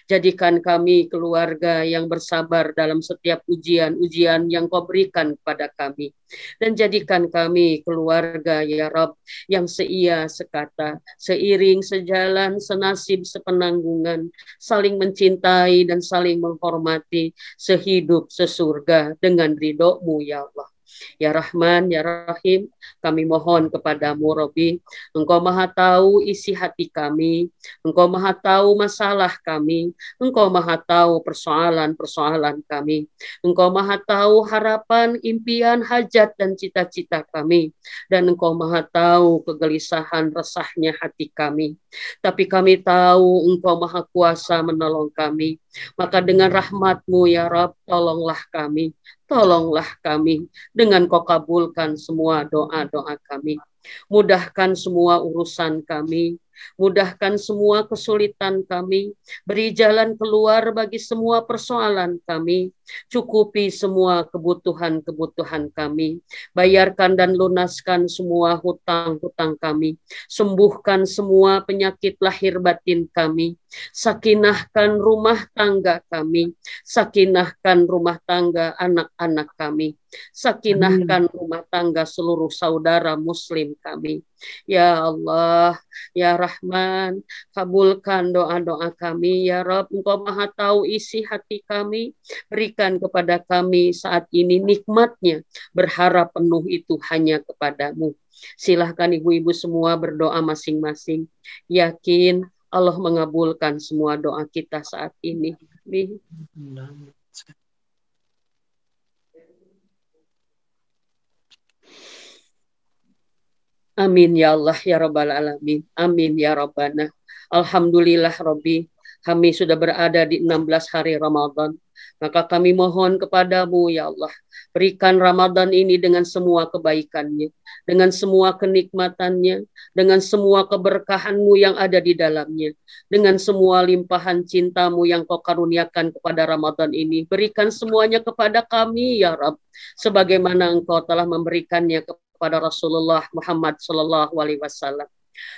Jadikan kami keluarga yang bersabar dalam setiap ujian-ujian yang Kau berikan kepada kami. Dan jadikan kami keluarga, ya Rabb, yang seia sekata, seiring, sejalan, senasib, sepenanggungan, saling mencintai dan saling menghormati, sehidup, sesurga dengan ridho-Mu, ya Allah. Ya Rahman, Ya Rahim, kami mohon kepadamu, Robbi, Engkau maha tahu isi hati kami, Engkau maha tahu masalah kami, Engkau maha tahu persoalan-persoalan kami, Engkau maha tahu harapan, impian, hajat, dan cita-cita kami, dan Engkau maha tahu kegelisahan, resahnya hati kami. Tapi kami tahu Engkau maha kuasa menolong kami. Maka dengan rahmat-Mu, ya Rabb, tolonglah kami. Tolonglah kami dengan Kau kabulkan semua doa-doa kami. Mudahkan semua urusan kami. Mudahkan semua kesulitan kami. Beri jalan keluar bagi semua persoalan kami. Cukupi semua kebutuhan-kebutuhan kami. Bayarkan dan lunaskan semua hutang-hutang kami. Sembuhkan semua penyakit lahir batin kami. Sakinahkan rumah tangga kami. Sakinahkan rumah tangga anak-anak kami. Sakinahkan rumah tangga seluruh saudara muslim kami. Ya Allah, Ya Rahman, kabulkan doa-doa kami, ya Rabb. Engkau maha tahu isi hati kami. Berikan kepada kami saat ini nikmatnya. Berharap penuh itu hanya kepadamu. Silahkan ibu-ibu semua berdoa masing-masing. Yakin Allah mengabulkan semua doa kita saat ini. Amin ya Allah ya Rabbal Alamin. Amin ya Rabbana. Alhamdulillah Rabbi, kami sudah berada di 16 hari Ramadan. Maka kami mohon kepadamu ya Allah, berikan Ramadan ini dengan semua kebaikannya, dengan semua kenikmatannya, dengan semua keberkahan-Mu yang ada di dalamnya, dengan semua limpahan cinta-Mu yang Kau karuniakan kepada Ramadan ini. Berikan semuanya kepada kami ya Rabb, sebagaimana Engkau telah memberikannya kepada Rasulullah Muhammad SAW.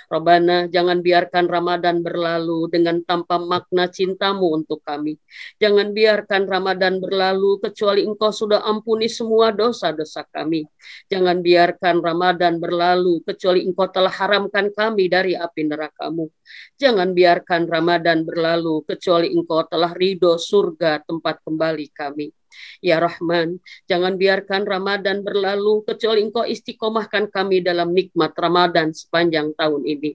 Rabbana, jangan biarkan Ramadan berlalu dengan tanpa makna cinta-Mu untuk kami. Jangan biarkan Ramadan berlalu kecuali Engkau sudah ampuni semua dosa-dosa kami. Jangan biarkan Ramadan berlalu kecuali Engkau telah haramkan kami dari api neraka-Mu. Jangan biarkan Ramadan berlalu kecuali Engkau telah ridho surga tempat kembali kami. Ya Rahman, jangan biarkan Ramadan berlalu kecuali Engkau istiqomahkan kami dalam nikmat Ramadan sepanjang tahun ini.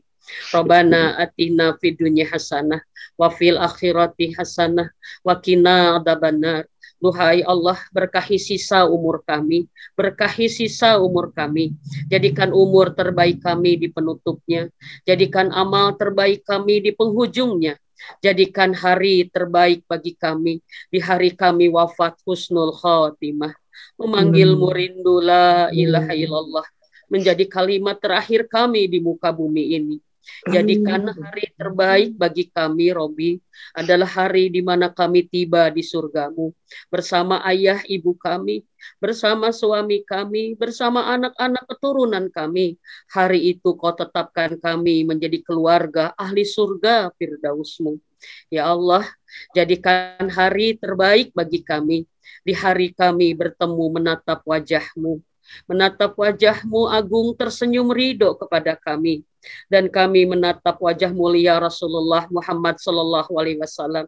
Rabbana atina fid dunya hasanah wa fil akhirati hasanah wa qina adzabannar. Duhai Allah, berkahi sisa umur kami, berkahi sisa umur kami. Jadikan umur terbaik kami di penutupnya, jadikan amal terbaik kami di penghujungnya. Jadikan hari terbaik bagi kami di hari kami wafat husnul khotimah. Memanggilmu rindu la ilaha illallah menjadi kalimat terakhir kami di muka bumi ini. Jadikan hari terbaik bagi kami, Robi, adalah hari di mana kami tiba di surgamu bersama ayah ibu kami, bersama suami kami, bersama anak-anak keturunan kami. Hari itu kau tetapkan kami menjadi keluarga ahli surga Firdausmu. Ya Allah, jadikan hari terbaik bagi kami. Di hari kami bertemu menatap wajahmu. Menatap wajahmu agung tersenyum ridho kepada kami. Dan kami menatap wajah mulia Rasulullah Muhammad Sallallahu Alaihi Wasallam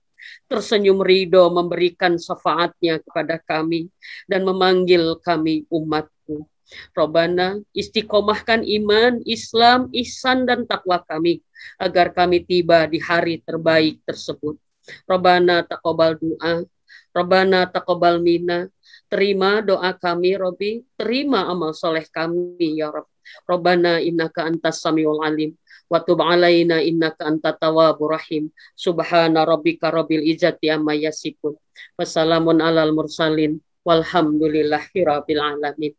tersenyum ridho memberikan syafaatnya kepada kami dan memanggil kami umatku. Rabbana, istiqomahkan iman, Islam, ihsan dan takwa kami agar kami tiba di hari terbaik tersebut. Rabbana taqabbal doa, Rabbana taqabbal minna. Terima doa kami, Robbi. Terima amal soleh kami, ya Rabb. Rabbana innaka antas samiul alim. Wa tub alaina innaka antat tawwabur rahim. Subhana rabbika rabbil izzati amma yasifun. Wassalamun alal mursalin. Walhamdulillahi rabbil alamin.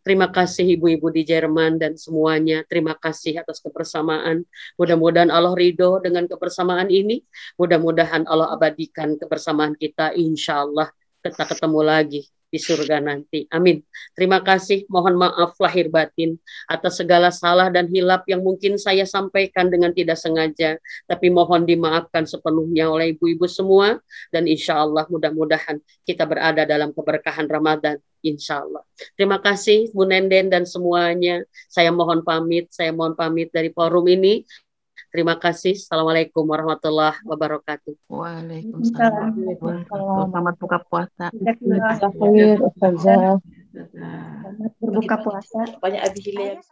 Terima kasih ibu-ibu di Jerman dan semuanya. Terima kasih atas kebersamaan. Mudah-mudahan Allah ridho dengan kebersamaan ini. Mudah-mudahan Allah abadikan kebersamaan kita. Insya Allah kita ketemu lagi di surga nanti. Amin. Terima kasih. Mohon maaf lahir batin atas segala salah dan hilap yang mungkin saya sampaikan dengan tidak sengaja. Tapi mohon dimaafkan sepenuhnya oleh ibu-ibu semua. Dan insya Allah mudah-mudahan kita berada dalam keberkahan Ramadan. Insya Allah. Terima kasih Bu Nenden dan semuanya. Saya mohon pamit dari forum ini. Terima kasih. Assalamualaikum warahmatullahi wabarakatuh. Waalaikumsalam. Selamat buka puasa. Selamat berbuka puasa. Banyak habis